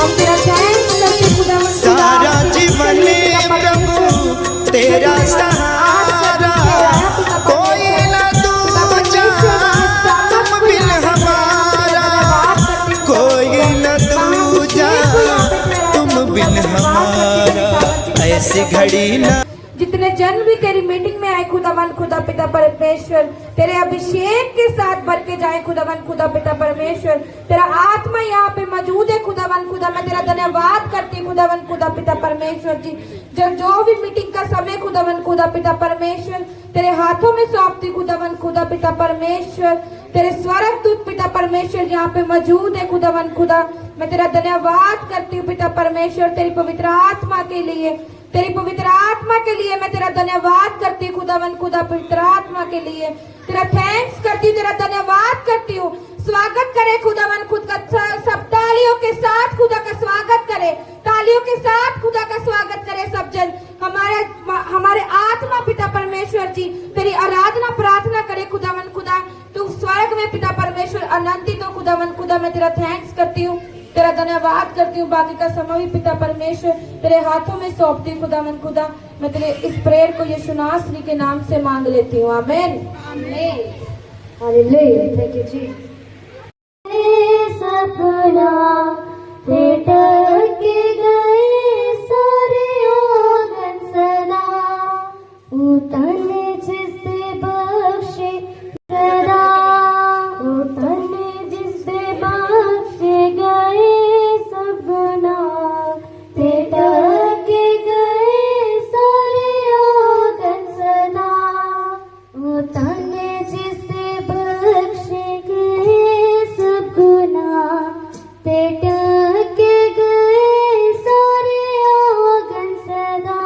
हम तेरा थैंक्स करते खुदावन सारा जीवन प्रभु तेरा सहारा, कोई न दूजा तुम बिन हमारा, कोई न दूजा तुम बिन हमारा। ऐसी घड़ी न जितने जन भी तेरी मीटिंग में आए खुदावन खुदा पिता परमेश्वर, तेरे अभिषेक के साथ भर के जाए खुदावन खुदा पिता परमेश्वर। तेरा आत्मा यहाँ पे मौजूद है खुदावन खुदा, मैं तेरा धन्यवाद करती हूँ खुदावन खुदा पिता परमेश्वर जी। जो भी मीटिंग का समय खुदावन खुदा पिता परमेश्वर तेरे हाथों में सौंपती खुदावन खुदा पिता परमेश्वर। तेरे स्वर्ग दूत पिता परमेश्वर यहाँ पे मौजूद है खुदावन खुदा, मैं तेरा धन्यवाद करती हूँ पिता परमेश्वर। तेरी पवित्र आत्मा के लिए, तेरी पवित्र आत्मा के लिए मैं तेरा धन्यवाद करती हूँ खुदावन खुदा पवित्र आत्मा के लिए तेरा थैंक्स करती हूँ, तेरा धन्यवाद करती हूँ। स्वागत करे खुदावन खुद का, सब तालियों के साथ खुदा का स्वागत करे, तालियों के साथ खुदा का स्वागत करे सब जन। हमारे आत्मा पिता परमेश्वर जी तेरी आराधना प्रार्थना करे खुदावन खुदा। तू स्वर्ग में पिता परमेश्वर आनंदित हो खुदावन खुदा, मैं तेरा थैंक्स करती हूँ, तेरा धन्यवाद करती हूँ। बाकी का समय भी पिता परमेश्वर तेरे हाथों में सौंपती हूँ खुदावन खुदा। मैं तेरे इस प्रेयर को यीशु नासरी के नाम से मांग लेती हूँ, आमीन आमीन हालेलुया। थैंक यू जी। सपना टूट गए सारे ओगन सदा, उतन जिससे बख्शे सदा, उतन जिससे बख्शे गए सपना, टूट गए सारे ओगन सदा, उतन जिससे बख्शे गए सब गुनाह, टूट गए सारे ओगन सदा,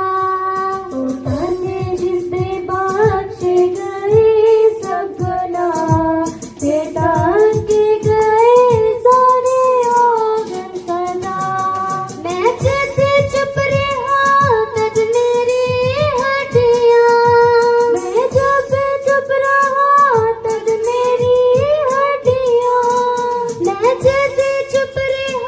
उतन जिससे बख्शे गए सब गुनाह, टूट गए सारे ओगन सदा। मैं जैसे चुप रहा तब मेरी हड्डियाँ, मैं जब चुप रहा तब मेरी हड्डियाँ, मैं जैसे चुप रहा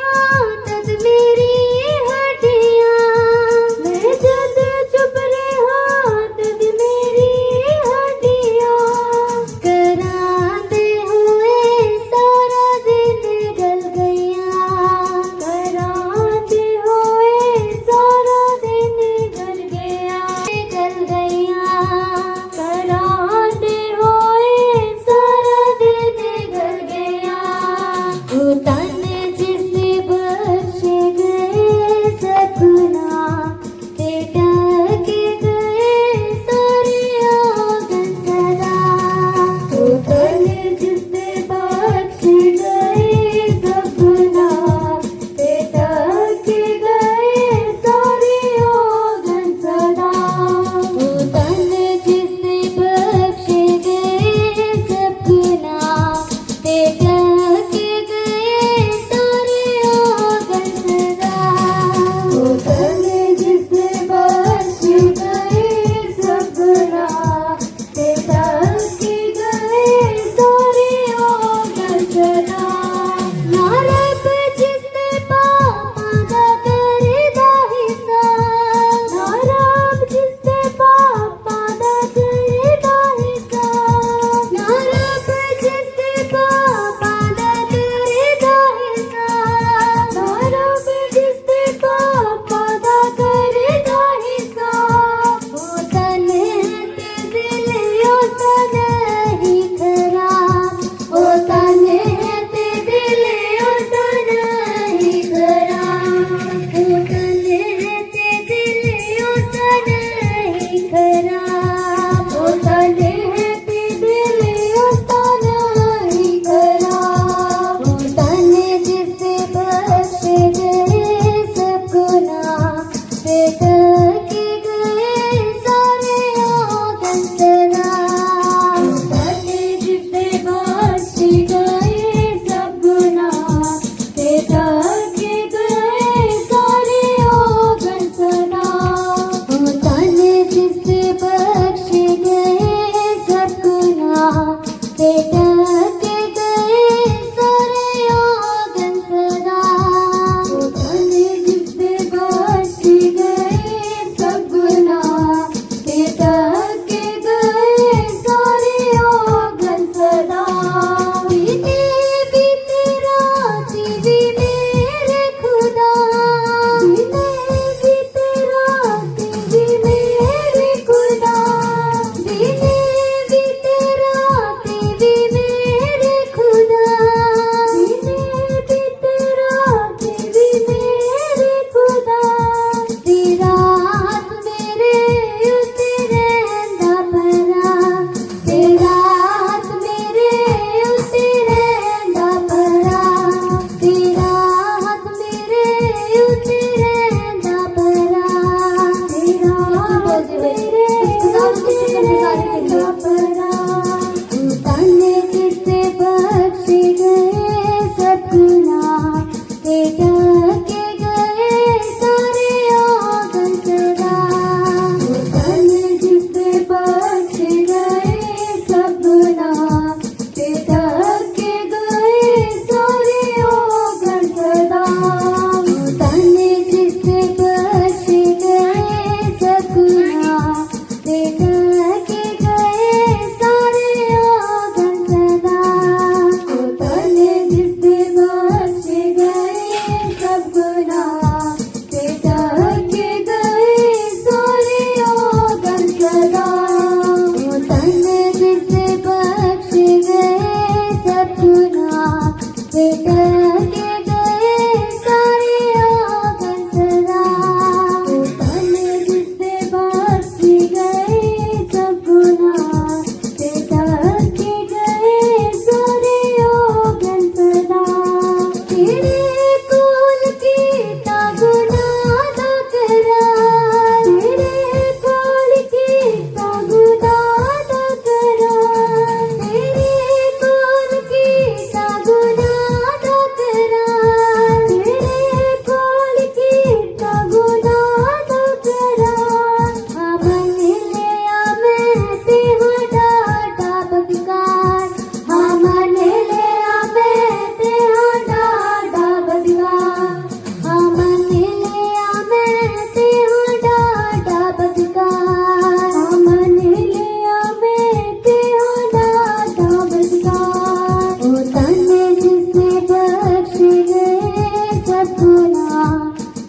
सब गुनाह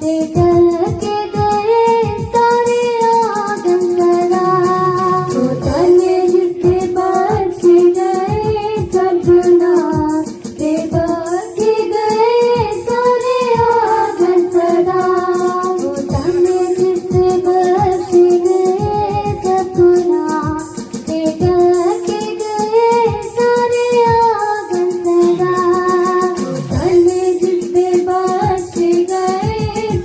ते टल के गए सारे आगम सदा। वो तने जिसके बख्श गए सब गुनाह ते टल के गए सारे आगम सदा। वो तने जिसके बख्श गए सब गुनाह ते टल के गए सारे आगम सदा। वो तने जिसके बख्श गए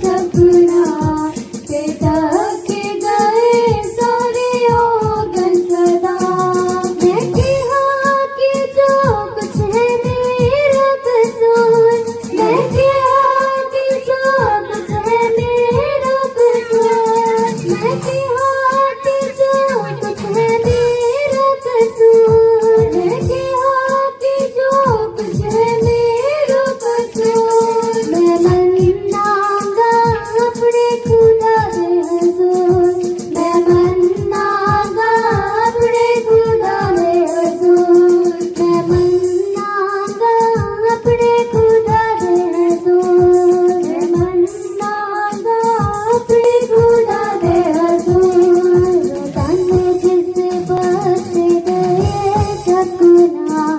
सब गुनाह ते टल के गए सारे आगम सदा। मैं कहा कि जो कुछ है मेरा कसूर, मैं कहा कि जो कुछ है मेरा कसूर, मैं कहा कि जो कुछ है मेरा कसूर, मैं कहा कि जो कुछ है मेरा कसूर। मैं मन्नागा अपने खुदा दे हुजूर, मैं मन्नागा अपने खुदा दे हुजूर, मैं मन्नागा अपने खुदा दे हुजूर, मैं मन्नागा अपने खुदा दे हुजूर। तने जिस बख्श गए सब गुनाह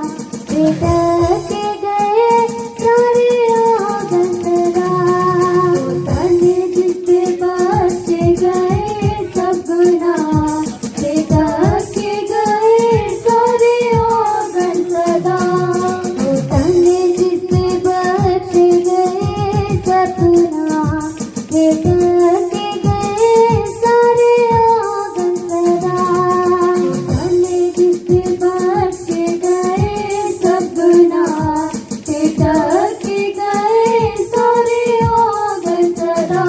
ते टल के गए सारे आगम सदा। तने जिस बख्श गए सब गुनाह ते टल के गए सारे आगम सदा। तने जिस बख्श गए सब गुनाह ते टल के गए सारे आगम सदा। तने जिस बख्श गए सब गुनाह ते टल के गए सारे आगम सदा।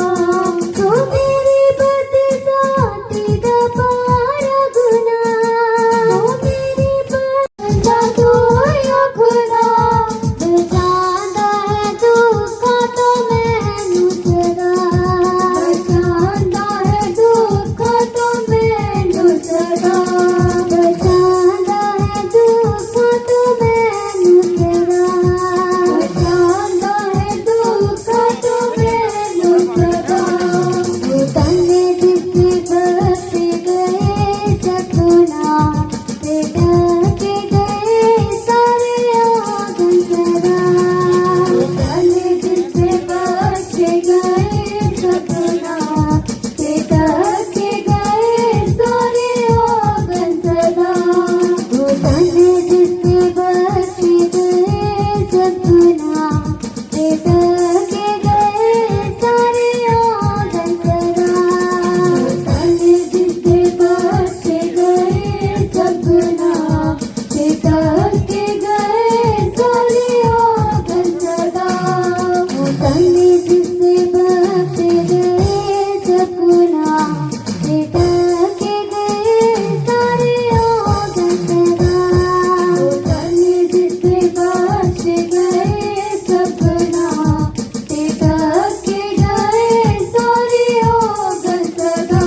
तो मेरी बदजाती दा पारा गुनाह, तो मेरी बदजा तू या खुदा, बचांदा है दुखा तो मैनू सदा, बचांदा है दुखा तो मैनू सदा, बचांदा है दुखा तो मैनू सदा, बचांदा है दुखा तो मैनू सदा। वो तने जिस बख्श गए सब गुनाह ते टल के गए सारे आगम सदा। वो तने जिस बख्श गए सब गुनाह ते टल के गए सारे आगम सदा। वो तने जिस बख्श गए सब गुनाह ते टल के गए सारे आगम सदा। वो तने जिस बख्श गए सब गुनाह ते टल के गए सारे आगम सदा। वो तने जिस बख्श गए सब गुनाह ते टल के गए सारे आगम सदा। वो तने जिस बख्श गए सब गुनाह ते टल के गए सारे आगम सदा,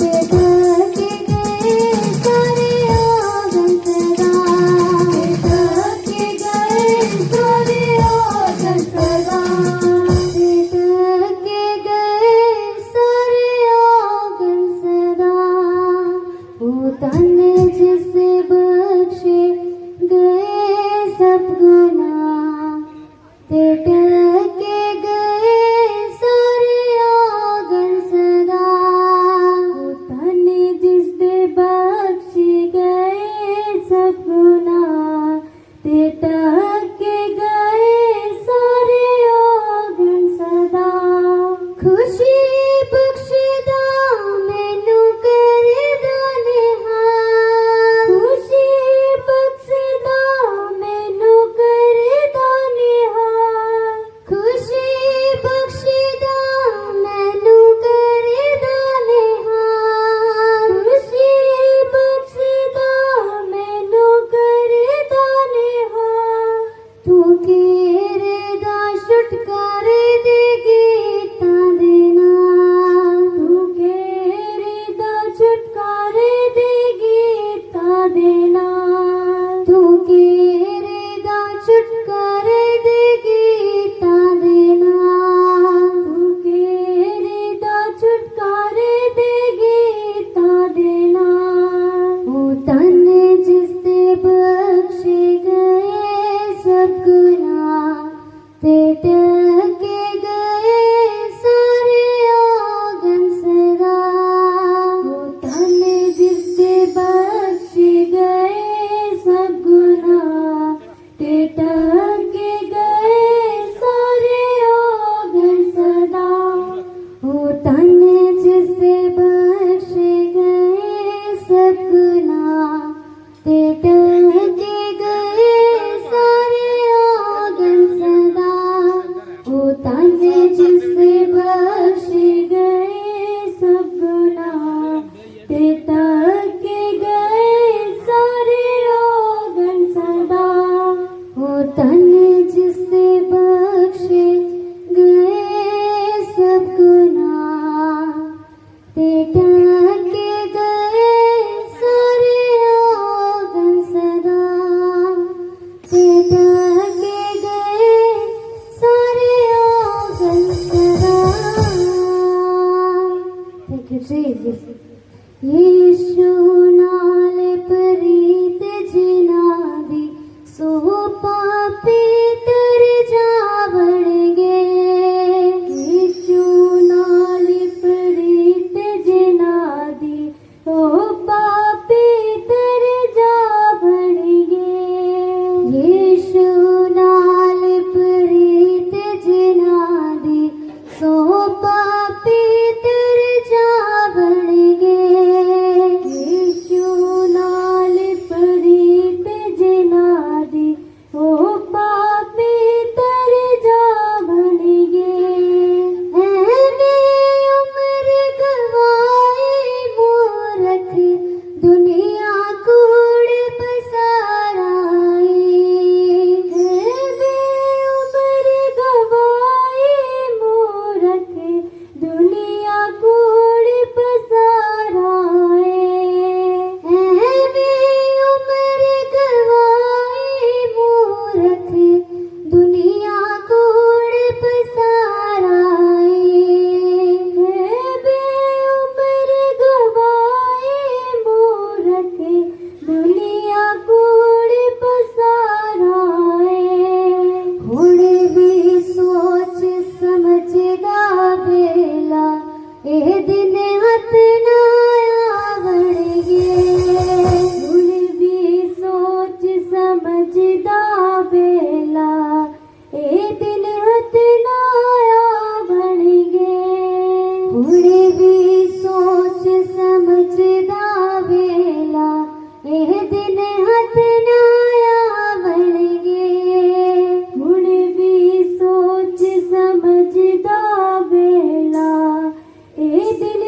ते टल के गए सारे आगम सदा, ते टल के गए सारे आगम सदा, ते टल के गए सारे आगम सदा। वो तने जिस बख्श गए सब गुनाह ते टल तन जिससे बख्श गए सब गुनाह, ते तक गए सारे रोगन सदा। वो तन जिससे बख्श गए सब गुनाह, ते तक गए सारे रोगन सदा, ते तक गए सारे रोगन सदा। Thank you, Jesus. यीशु नाल प्रीत जिना दी, सो पापी तर जावणगे। यीशु नाल प्रीत जिना दी, सो पापी तर जावणगे। यीशु नाल प्रीत जिना दी, सो पापी तर जावणगे। यीशु नाल प्रीत जिना दी, ओ पापी तर जावणगे। ऐने उम्र गवाई मूरख, दुनिया कूड़ पसाराई। ऐने उम्र गवाई मूरख, दुनिया कूड़ पसाराए। ऐने उम्र गवाई मूरख, दुनिया कूड़ पसाराए। ऐने उम्र गवाई मूरख, दुनिया कूड़ पसाराए। हुण भी सोच समझदा बेला, ए दिन हथ ना आवणगे। हुण भी सोच समझदा बेला, ए दिन हथ ना आवणगे। हुण भी सोच समझदा बेला, ए दिन हथ ना आवणगे। हुण भी सोच समझदा बेला, ए दिन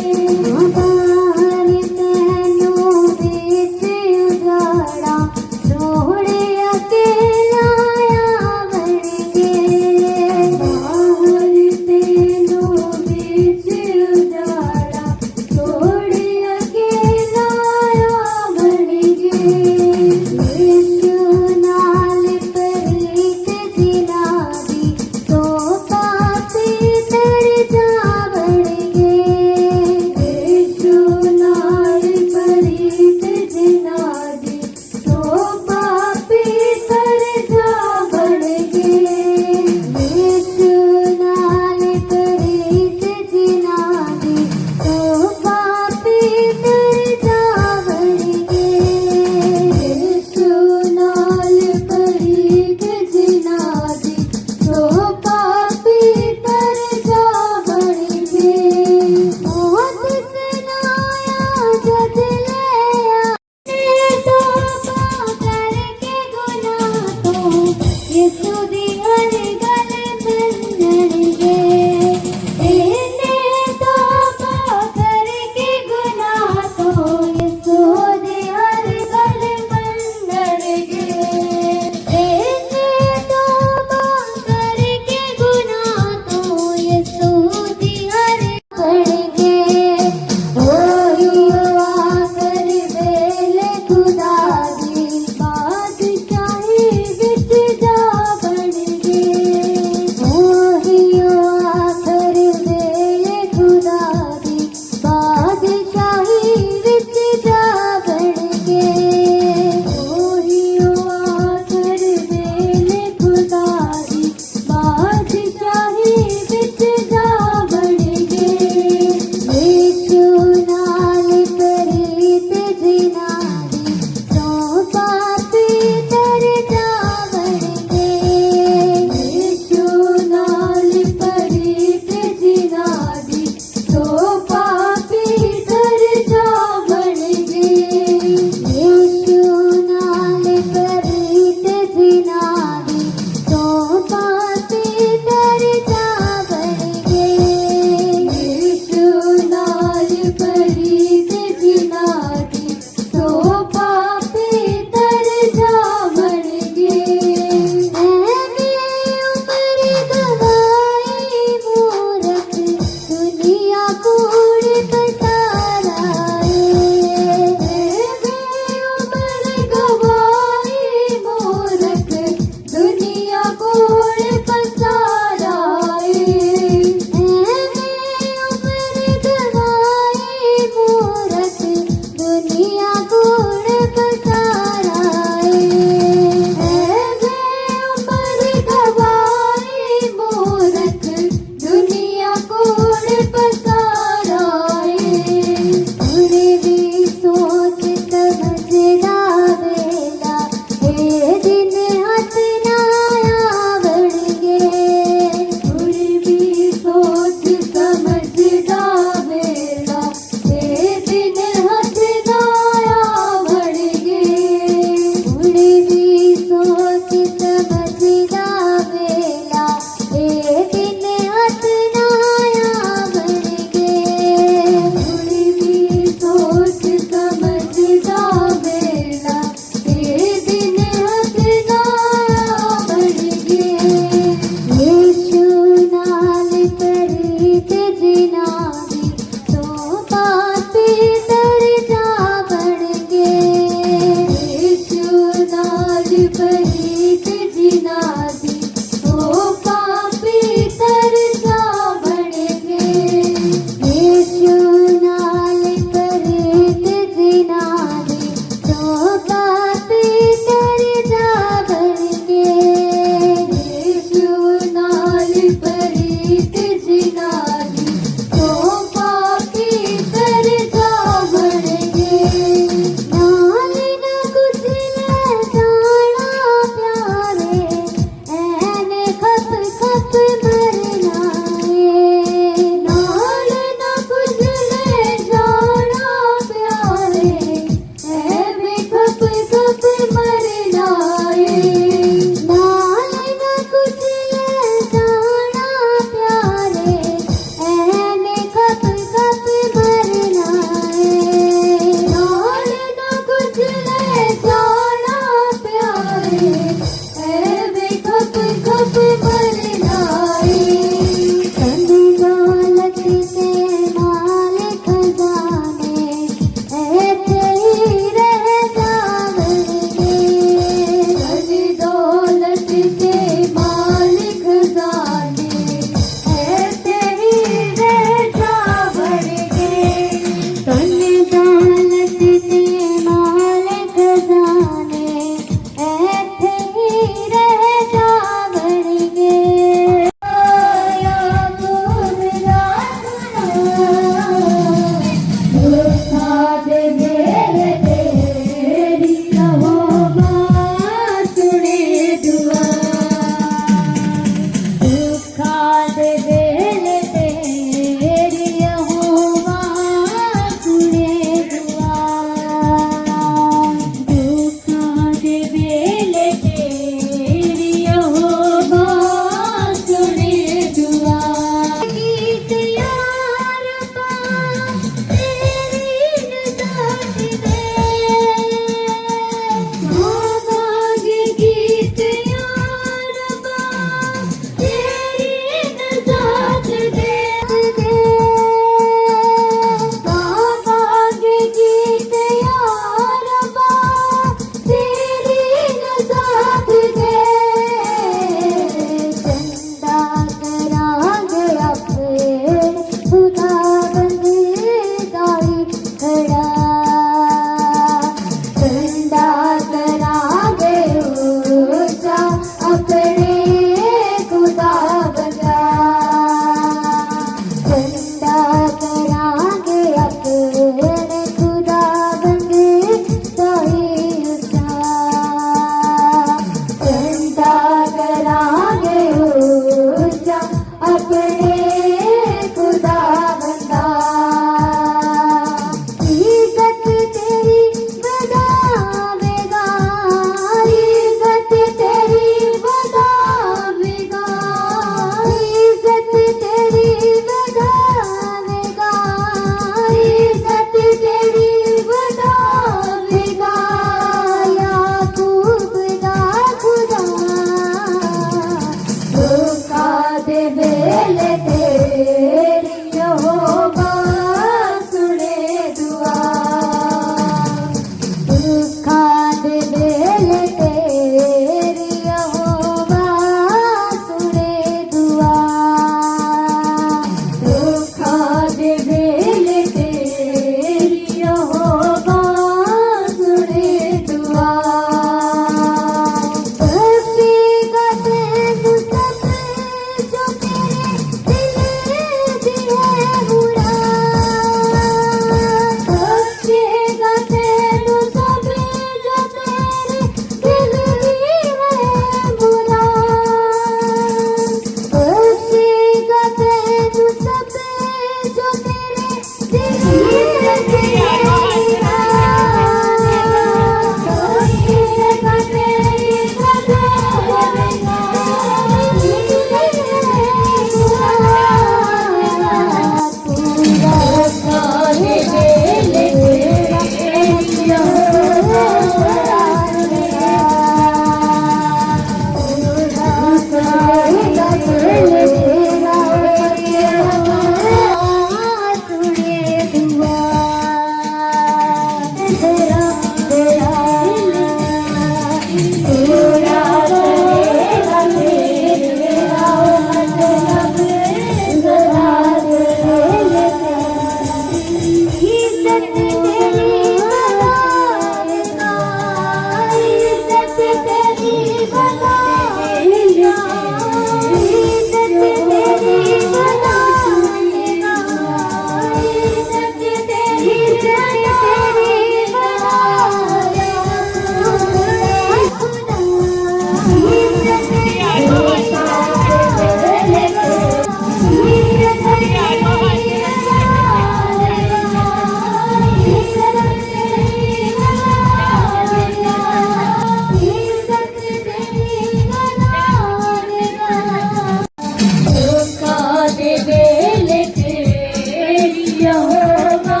यहोवा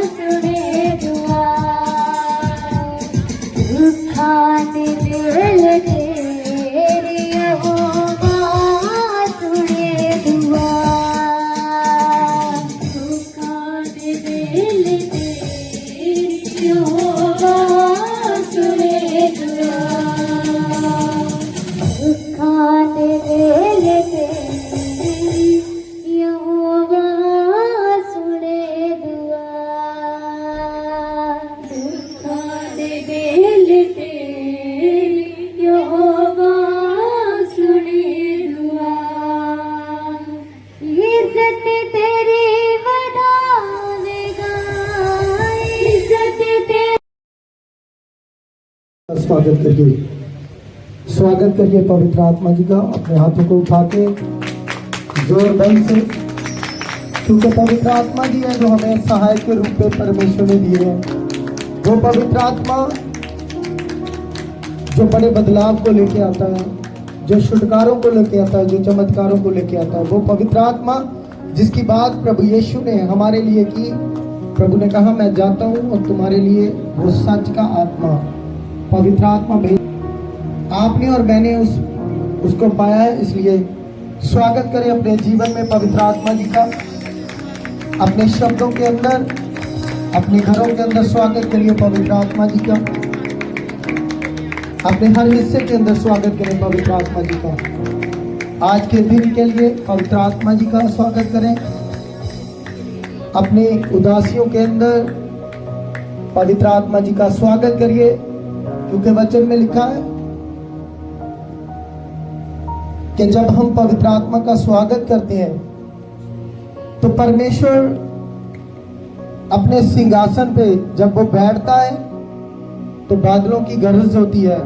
सुने दुआ दुखाने दिल तेरी यहोवा सुने दुआ दुखाने दिल तेरी यहोवा सुने दुआ दुखाने दिल तेरी यहोवा सुने दुआ दुखाने दिल तेरी यहोवा सुने दुआ इज्जत तेरी बढ़ावेगा इज्जत तेरी स्वागत करिए पवित्र आत्मा जी का अपने हाथों को उठा के जोर बल से, क्योंकि पवित्र आत्मा जी है जो हमें सहायक के रूप में परमेश्वर ने दिए हैं। वो पवित्र आत्मा जो बड़े बदलाव को लेके आता है, जो छुटकारों को लेके आता है, जो चमत्कारों को लेके आता है, वो पवित्र आत्मा जिसकी बात प्रभु यीशु ने हमारे लिए की। प्रभु ने कहा मैं जाता हूँ और तुम्हारे लिए वो सच का आत्मा पवित्र आत्मा भेज, आपने और मैंने उसको पाया है। इसलिए स्वागत करें अपने जीवन में पवित्र आत्मा जी का, अपने शब्दों के अंदर, अपने घरों के अंदर स्वागत करिए पवित्र आत्मा जी का, अपने हर हिस्से के अंदर स्वागत करें पवित्र आत्मा जी का। आज के दिन के लिए पवित्र आत्मा जी का स्वागत करें। अपनी उदासियों के अंदर पवित्र आत्मा जी का स्वागत करिए, क्योंकि वचन में लिखा है कि जब हम पवित्र आत्मा का स्वागत करते हैं तो परमेश्वर अपने सिंहासन पे जब वो बैठता है तो बादलों की गरज होती है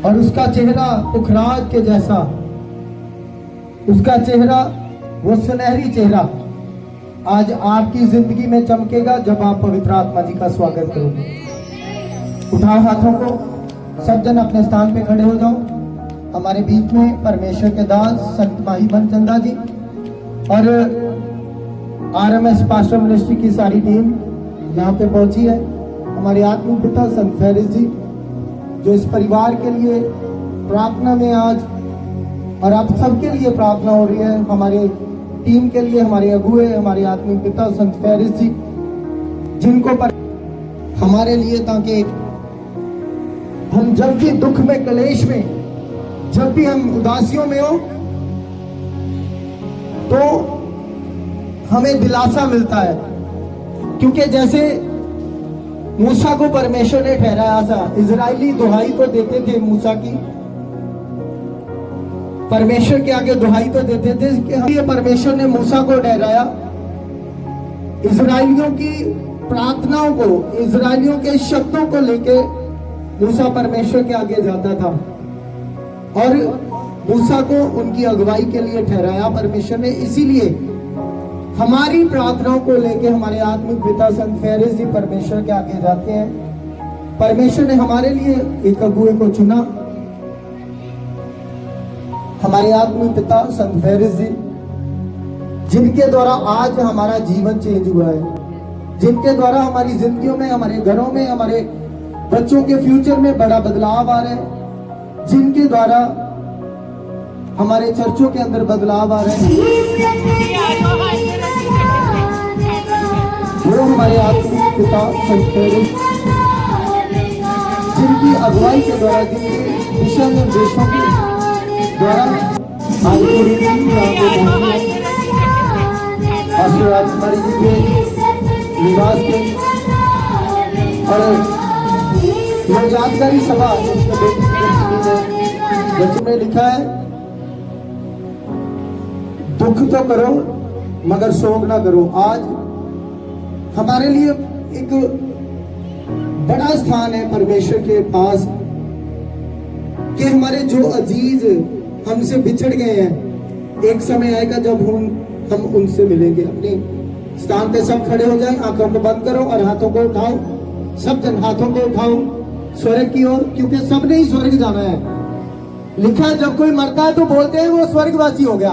और उसका चेहरा पुखराज के जैसा, उसका चेहरा वो सुनहरी चेहरा आज आपकी जिंदगी में चमकेगा जब आप पवित्र आत्मा जी का स्वागत करोगे। उठाओ हाथों को, सब जन अपने स्थान पे खड़े हो जाओ। हमारे बीच में परमेश्वर के दास संत माही बनचंदा जी और आरएमएस पास्टर मिनिस्ट्री की सारी टीम यहाँ पे पहुंची है। हमारे आत्मिक पिता संत फैरिस जी जो इस परिवार के लिए प्रार्थना में आज और आप सबके लिए प्रार्थना हो रही है, हमारे टीम के लिए, हमारे अगुए, हमारे आत्मिक पिता संत फैरिस जी जिनको पर हमारे लिए, ताकि हम जब भी दुख में, कलेश में, जब भी हम उदासियों में हो तो हमें दिलासा मिलता है। क्योंकि जैसे मूसा को परमेश्वर ने ठहराया था, इजरायली दुहाई तो देते थे मूसा की, परमेश्वर के आगे दुहाई तो देते थे कि परमेश्वर ने मूसा को ठहराया। इजरायलियों की प्रार्थनाओं को, इजरायलियों के शब्दों को लेके मूसा परमेश्वर के आगे जाता था और मूसा को उनकी अगुवाई के लिए ठहराया परमेश्वर ने। इसीलिए हमारी प्रार्थनाओं को लेके हमारे आत्मिक पिता संत फैरिस जी परमेश्वर के आगे जाते हैं। परमेश्वर ने हमारे लिए एक अगुए को चुना, हमारे आत्मिक पिता संत फैरिस जी, जिनके द्वारा आज हमारा जीवन चेंज हुआ है, जिनके द्वारा हमारी जिंदगियों में, हमारे घरों में, हमारे बच्चों के फ्यूचर में बड़ा बदलाव आ रहा है, जिनके द्वारा हमारे चर्चों के अंदर बदलाव आ रहे हैं। वो हमारे आत्मिक पिता संत फैरिस, जिनकी अगुवाई के द्वारा, जिनके दिशा निर्देशों के द्वारा आज पूरी टीम यहाँ पे पहुंची है। आशीर्वाद कुमारी जी के निवास के और यह जानकारी सभा में लिखा है, दुख तो करो मगर शोक ना करो। आज हमारे लिए एक बड़ा स्थान है परमेश्वर के पास कि हमारे जो अजीज हमसे बिछड़ गए हैं, एक समय आएगा जब हम उनसे मिलेंगे। अपने स्थान पे सब खड़े हो जाएं, आंखों को बंद करो और हाथों को उठाओ। सब जन हाथों को उठाओ स्वर्ग की ओर, क्योंकि सबने ही स्वर्ग जाना है। लिखा है जब कोई मरता है तो बोलते हैं वो स्वर्गवासी हो गया।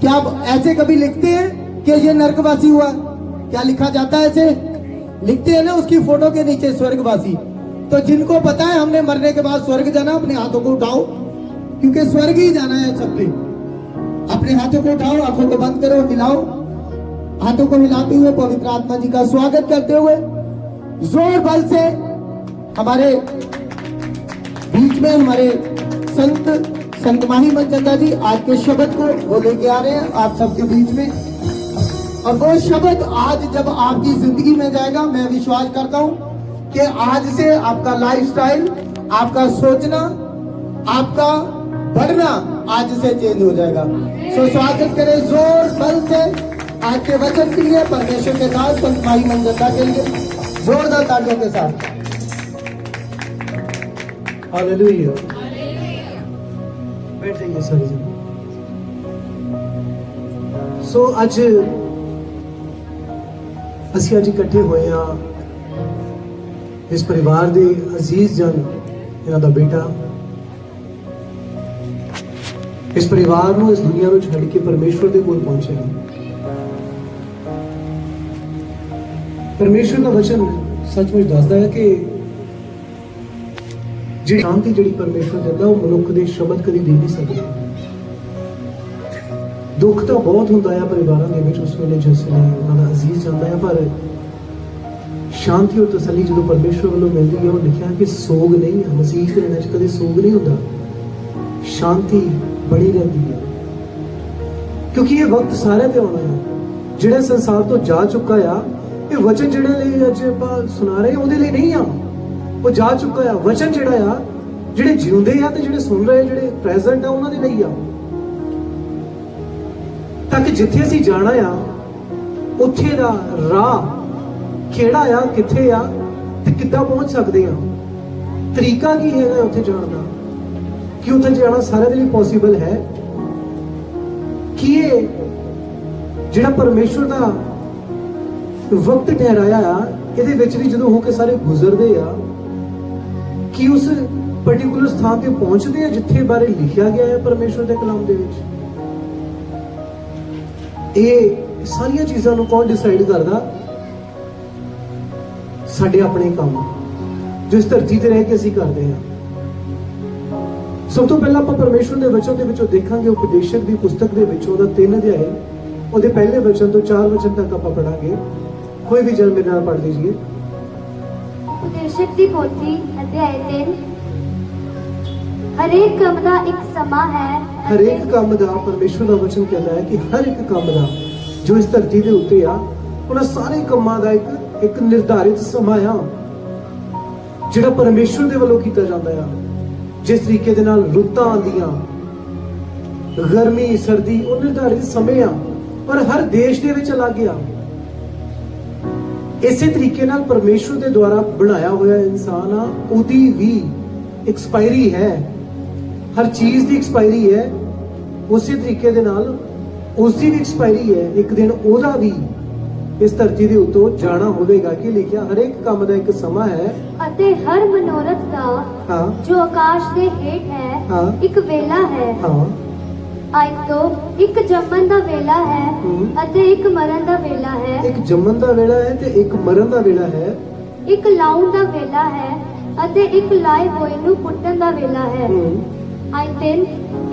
क्या आप ऐसे कभी लिखते हैं कि ये नरकवासी हुआ? क्या लिखा जाता है ऐसे? लिखते हैं ना उसकी फोटो के नीचे स्वर्गवासी। तो जिनको पता है हमने मरने के बाद स्वर्ग जाना, अपने हाथों को उठाओ, क्योंकि स्वर्ग ही जाना है सबने। अपने हाथों को उठाओ, आंखों को बंद करो, हिलाओ, हाथों को हिलाते हुए पवित्र आत्मा जी का स्वागत करते हुए जोर बल से हमारे बीच में हमारे संत माही मनचंदा जी आज के शब्द को वो लेके आ रहे हैं आप सबके बीच में। और वो शब्द आज जब आपकी जिंदगी में जाएगा, मैं विश्वास करता हूं कि आज से आपका लाइफस्टाइल, आपका सोचना, आपका बढ़ना आज से चेंज हो जाएगा। सो स्वागत करें जोर बल से आज के वचन के लिए परमेश्वर के साथ संत माही मनचंदा के लिए जोरदार तालियों के साथ। हालेलुया। बैठेंगे सारी जन। सो ਅੱਜ ਅਸੀਂ ਅੱਜ ਇਕੱਠੇ ਹੋਏ ਆ ਇਸ ਪਰਿਵਾਰ ਦੇ ਅਜ਼ੀਜ਼ ਜਨ, ਇਹਨਾਂ ਦਾ ਬੇਟਾ ਇਸ ਪਰਿਵਾਰ ਨੂੰ ਇਸ ਦੁਨੀਆ ਨੂੰ ਛੱਡ ਕੇ ਪਰਮੇਸ਼ਵਰ ਦੇ ਕੋਲ ਪਹੁੰਚਿਆ। ਪਰਮੇਸ਼ਵਰ ਦਾ ਵਚਨ ਸੱਚਮੁੱਚ ਦੱਸਦਾ ਹੈ ਕਿ ਜਿਹੜੀ ਸ਼ਾਂਤੀ ਜਿਹੜੀ ਪਰਮੇਸ਼ਵਰ ਦਿੰਦਾ ਉਹ ਮਨੁੱਖ ਦੇ ਸ਼ਬਦ ਕਦੀ ਦੇ ਨਹੀਂ ਸਕਦੇ। ਦੁੱਖ ਤਾਂ ਬਹੁਤ ਹੁੰਦਾ ਆ ਪਰਿਵਾਰਾਂ ਦੇ ਵਿੱਚ ਉਸ ਵੇਲੇ ਜਿਸ ਵੇਲੇ ਉਹਨਾਂ ਦਾ ਅਜ਼ੀਜ਼ ਜਾਂਦਾ ਹੈ, ਪਰ ਸ਼ਾਂਤੀ ਔਰ ਤਸੱਲੀ ਜਦੋਂ ਪਰਮੇਸ਼ਵਰ ਵੱਲੋਂ ਮਿਲਦੀ ਹੈ, ਉਹ ਲਿਖਿਆ ਕਿ ਸੋਗ ਨਹੀਂ ਹੈ। ਮਸੀਹ ਦੇ ਵਿੱਚ ਕਦੇ ਸੋਗ ਨਹੀਂ ਹੁੰਦਾ, ਸ਼ਾਂਤੀ ਬਣੀ ਰਹਿੰਦੀ ਹੈ, ਕਿਉਂਕਿ ਇਹ ਵਕਤ ਸਾਰਿਆਂ ਤੇ ਆਉਣਾ ਹੈ। ਜਿਹੜਾ ਸੰਸਾਰ ਤੋਂ ਜਾ ਚੁੱਕਾ ਆ, ਇਹ ਵਚਨ ਜਿਹੜੇ ਲਈ ਅੱਜ ਆਪਾਂ ਸੁਣਾ ਰਹੇ ਉਹਦੇ ਲਈ ਨਹੀਂ ਆ, ਉਹ ਜਾ ਚੁੱਕਾ ਆ। ਵਚਨ ਜਿਹੜਾ ਆ, ਜਿਹੜੇ ਜਿਉਂਦੇ ਆ ਤੇ ਜਿਹੜੇ ਸੁਣ ਰਹੇ, ਜਿਹੜੇ ਪ੍ਰੈਜ਼ੈਂਟ ਆ, ਉਹਨਾਂ ਦੇ ਲਈ ਆ। ਤਾਂ ਕਿ ਜਿੱਥੇ ਅਸੀਂ ਜਾਣਾ ਆ ਉੱਥੇ ਦਾ ਰਾਹ ਕਿਹੜਾ ਆ, ਕਿੱਥੇ ਆ ਤੇ ਕਿੱਦਾਂ ਪਹੁੰਚ ਸਕਦੇ ਆ, ਤਰੀਕਾ ਕੀ ਹੈਗਾ ਉੱਥੇ ਜਾਣ ਦਾ, ਕਿ ਉੱਥੇ ਜਾਣਾ ਸਾਰਿਆਂ ਦੇ ਲਈ ਪੋਸੀਬਲ ਹੈ ਕਿ ਇਹ ਜਿਹੜਾ ਪਰਮੇਸ਼ਵਰ ਦਾ ਵਕਤ ਠਹਿਰਾਇਆ ਆ, ਇਹਦੇ ਵਿੱਚ ਵੀ ਜਦੋਂ ਹੋ ਕੇ ਸਾਰੇ ਗੁਜ਼ਰਦੇ ਆ, ਕਿ ਉਸ ਪਾਰਟਿਕੂਲਰ ਸਥਾਨ ਤੇ ਪਹੁੰਚਦੇ ਆ ਜਿੱਥੇ ਬਾਰੇ ਲਿਖਿਆ ਗਿਆ ਹੈ ਪਰਮੇਸ਼ਵਰ ਦੇ ਕਲਾਮ ਦੇ ਵਿੱਚ। ਇਹ ਸਾਰੀਆਂ ਚੀਜ਼ਾਂ ਨੂੰ ਕੌਣ ਡਿਸਾਈਡ ਕਰਦਾ? ਸਾਡੇ ਆਪਣੇ ਕੰਮ ਜੋ ਇਸ ਧਰਤੀ ਤੇ ਰਹਿ ਕੇ ਅਸੀਂ ਕਰਦੇ ਹਾਂ। ਸਭ ਤੋਂ ਪਹਿਲਾਂ ਆਪਾਂ ਪਰਮੇਸ਼ਵਰ ਦੇ ਵਚਨ ਦੇ ਵਿੱਚੋਂ ਦੇਖਾਂਗੇ, ਉਪਦੇਸ਼ਕ ਦੀ ਪੁਸਤਕ ਦੇ ਵਿੱਚੋਂ ਉਹਦਾ 3 ਅਧਿਆਇ, ਉਹਦੇ ਪਹਿਲੇ ਵਚਨ ਤੋਂ 4 ਵਚਨ ਤੱਕ ਆਪਾਂ ਪੜਾਂਗੇ। ਕੋਈ ਵੀ ਜਨ ਮੇਰੇ ਨਾਲ ਪੜ੍ਹ ਲੀजिए। ਉਪਦੇਸ਼ਕ ਦੀ ਪੋਥੀ ਅਧਿਆਇ 3। ਹਰੇਕ ਕੰਮ ਦਾ ਇੱਕ ਸਮਾਂ ਹੈ। ਹਰੇਕ ਕੰਮ ਦਾ, ਪਰਮੇਸ਼ਵਰ ਦਾ ਵਚਨ ਕਹਿੰਦਾ ਹੈ ਕਿ ਹਰ ਇੱਕ ਕੰਮ ਦਾ ਜੋ ਇਸ ਧਰਤੀ ਦੇ ਉੱਤੇ ਆ, ਉਹਨਾਂ ਸਾਰੇ ਕੰਮਾਂ ਦਾ ਇੱਕ ਨਿਰਧਾਰਿਤ ਸਮਾਂ ਆ ਜਿਹੜਾ ਪਰਮੇਸ਼ਵਰ ਦੇ ਵੱਲੋਂ ਕੀਤਾ ਜਾਂਦਾ ਆ। ਜਿਸ ਤਰੀਕੇ ਦੇ ਨਾਲ ਰੁੱਤਾਂ ਆਉਂਦੀਆਂ, ਗਰਮੀ ਸਰਦੀ, ਉਹ ਨਿਰਧਾਰਿਤ ਸਮੇਂ ਆ, ਪਰ ਹਰ ਦੇਸ਼ ਦੇ ਵਿੱਚ ਅਲੱਗ ਆ। ਇਸੇ ਤਰੀਕੇ ਨਾਲ ਪਰਮੇਸ਼ਵਰ ਦੇ ਦੁਆਰਾ ਬਣਾਇਆ ਹੋਇਆ ਇਨਸਾਨ ਆ, ਉਹਦੀ ਵੀ ਐਕਸਪਾਇਰੀ ਹੈ। ਹਰ ਚੀਜ਼ ਦੀ ਐਕਸਪਾਇਰੀ ਹੈ, ਉਸੇ ਤਰੀਕੇ ਦੇ ਨਾਲ ਉਸ ਦੀ ਵੀ ਐਕਸਪਾਇਰੀ ਹੈ। ਇੱਕ ਦਿਨ ਉਹਦਾ ਵੀ ਇਸ ਧਰਤੀ ਦੇ ਉੱਤੋਂ ਜਾਣਾ ਹੋਵੇਗਾ। ਕਿ ਲਿਖਿਆ ਹਰੇਕ ਕੰਮ ਦਾ ਇੱਕ ਸਮਾਂ ਹੈ ਅਤੇ ਹਰ ਮਨੋਰਥ ਦਾ ਹਾਂ ਜੋ ਆਕਾਸ਼ ਦੇ ਹੇਠ ਹੈ ਹਾਂ ਇੱਕ ਵੇਲਾ ਹੈ। ਹਾਂ ਅੱਜ ਤੋਂ ਇੱਕ ਜੰਮਣ ਦਾ ਵੇਲਾ ਹੈ ਅਤੇ ਇੱਕ ਮਰਨ ਦਾ ਵੇਲਾ ਹੈ। ਇੱਕ ਜੰਮਣ ਦਾ ਵੇਲਾ ਹੈ ਤੇ ਇੱਕ ਮਰਨ ਦਾ ਵੇਲਾ ਹੈ। ਇੱਕ ਲਾਉਣ ਦਾ ਵੇਲਾ ਹੈ ਅਤੇ ਇੱਕ ਲਾਏ ਹੋਏ ਨੂੰ ਪੁੱਟਣ ਦਾ ਵੇਲਾ ਹੈ। ਅੱਜ ਦਿਨ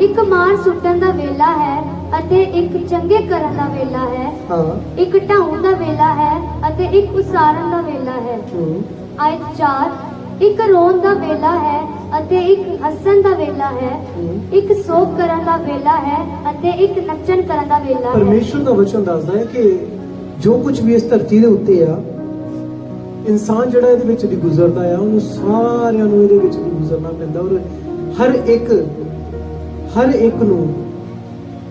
ਇੱਕ ਮਾਰ ਸੁੱਟਣ ਦਾ ਵੇਲਾ ਹੈ ਅਤੇ ਇੱਕ ਚੰਗੇ ਕਰਨ ਦਾ ਵੇਲਾ ਹੈ। ਹਾਂ ਇੱਕ ਢਾਉਣ ਦਾ ਵੇਲਾ ਹੈ ਅਤੇ ਇੱਕ ਉਸਾਰਨ ਦਾ ਵੇਲਾ ਹੈ। ਅੱਜ 4 ਇੱਕ ਰੋਣ ਦਾ ਵੇਲਾ ਹੈ ਅਤੇ ਇੱਕ ਹੱਸਣ ਦਾ ਵੇਲਾ ਹੈ। ਇੱਕ ਸੋਗ ਕਰਨ ਦਾ ਵੇਲਾ ਹੈ ਅਤੇ ਇੱਕ ਨੱਚਣ ਕਰਨ ਦਾ ਵੇਲਾ ਹੈ। ਪਰਮੇਸ਼ਵਰ ਦਾ ਵਚਨ ਦੱਸਦਾ ਹੈ ਕਿ ਜੋ ਕੁਝ ਵੀ ਇਸ ਧਰਤੀ ਦੇ ਉੱਤੇ ਆ, ਇਨਸਾਨ ਜਿਹੜਾ ਇਹਦੇ ਵਿੱਚ ਦੀ ਗੁਜ਼ਰਦਾ ਆ, ਉਹਨੂੰ ਸਾਰਿਆਂ ਨੂੰ ਇਹਦੇ ਵਿੱਚ ਦੀ ਗੁਜ਼ਰਨਾ ਪੈਂਦਾ। ਔਰ ਹਰ ਇੱਕ ਨੂੰ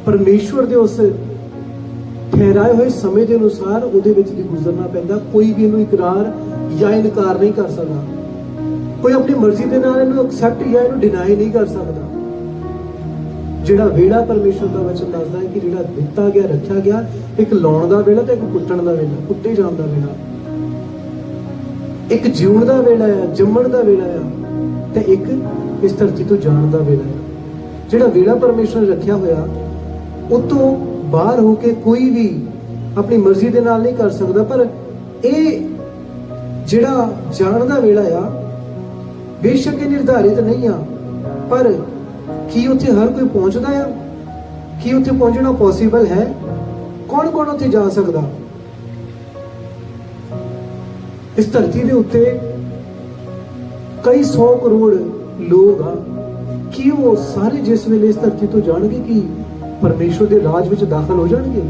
ਪਰਮੇਸ਼ਵਰ ਦੇ ਉਸ ਠਹਿਰਾਏ ਹੋਏ ਸਮੇਂ ਦੇ ਅਨੁਸਾਰ ਉਹਦੇ ਵਿੱਚ ਦੀ ਗੁਜ਼ਰਨਾ ਪੈਂਦਾ। ਕੋਈ ਵੀ ਇਹਨੂੰ ਇਕਰਾਰ ਜਾਂ ਇਨਕਾਰ ਨਹੀਂ ਕਰ ਸਕਦਾ। ਕੋਈ ਆਪਣੀ ਮਰਜ਼ੀ ਦੇ ਨਾਲ ਇਹਨੂੰ ਐਕਸੈਪਟ ਜਾਂ ਇਹਨੂੰ ਡਿਨਾਈ ਨਹੀਂ ਕਰ ਸਕਦਾ। ਜਿਹੜਾ ਵੇਲਾ ਪਰਮੇਸ਼ਵਰ ਦਾ ਵਚਨ ਦੱਸਦਾ ਹੈ ਕਿ ਜਿਹੜਾ ਦਿੱਤਾ ਗਿਆ, ਰੱਖਿਆ ਗਿਆ, ਇੱਕ ਲਾਉਣ ਦਾ ਵੇਲਾ ਤੇ ਇੱਕ ਪੁੱਟਣ ਦਾ ਵੇਲਾ, ਪੁੱਟੇ ਜਾਣ ਦਾ ਵੇਲਾ, ਇੱਕ ਜਿਉਣ ਦਾ ਵੇਲਾ ਆ, ਜੰਮਣ ਦਾ ਵੇਲਾ ਆ, ਤੇ ਇੱਕ ਇਸ ਧਰਤੀ ਤੋਂ ਜਾਣ ਦਾ ਵੇਲਾ ਆ। ਜਿਹੜਾ ਵੇਲਾ ਪਰਮੇਸ਼ਵਰ ਨੇ ਰੱਖਿਆ ਹੋਇਆ, ਉਹ ਤੋਂ ਬਾਹਰ ਹੋ ਕੇ ਕੋਈ ਵੀ ਆਪਣੀ ਮਰਜ਼ੀ ਦੇ ਨਾਲ ਨਹੀਂ ਕਰ ਸਕਦਾ। ਪਰ ਇਹ ਜਿਹੜਾ ਜਾਣ ਦਾ ਵੇਲਾ ਆ, ਬੇਸ਼ੱਕ ਇਹ ਨਿਰਧਾਰਿਤ ਨਹੀਂ ਆ, ਪਰ ਕੀ ਉੱਥੇ ਹਰ ਕੋਈ ਪਹੁੰਚਦਾ ਆ? ਕੀ ਉੱਥੇ ਪਹੁੰਚਣਾ ਪੋਸੀਬਲ ਹੈ? ਕੌਣ ਕੌਣ ਉੱਥੇ ਜਾ ਸਕਦਾ? ਇਸ ਧਰਤੀ ਦੇ ਉੱਤੇ ਕਈ 100 ਕਰੋੜ ਲੋਕ ਆ। ਕੀ ਉਹ ਸਾਰੇ ਜਿਸ ਵੇਲੇ ਇਸ ਧਰਤੀ ਤੋਂ ਜਾਣਗੇ ਕਿ ਪਰਮੇਸ਼ਵਰ ਦੇ ਰਾਜ ਵਿੱਚ ਦਾਖਲ ਹੋ ਜਾਣਗੇ?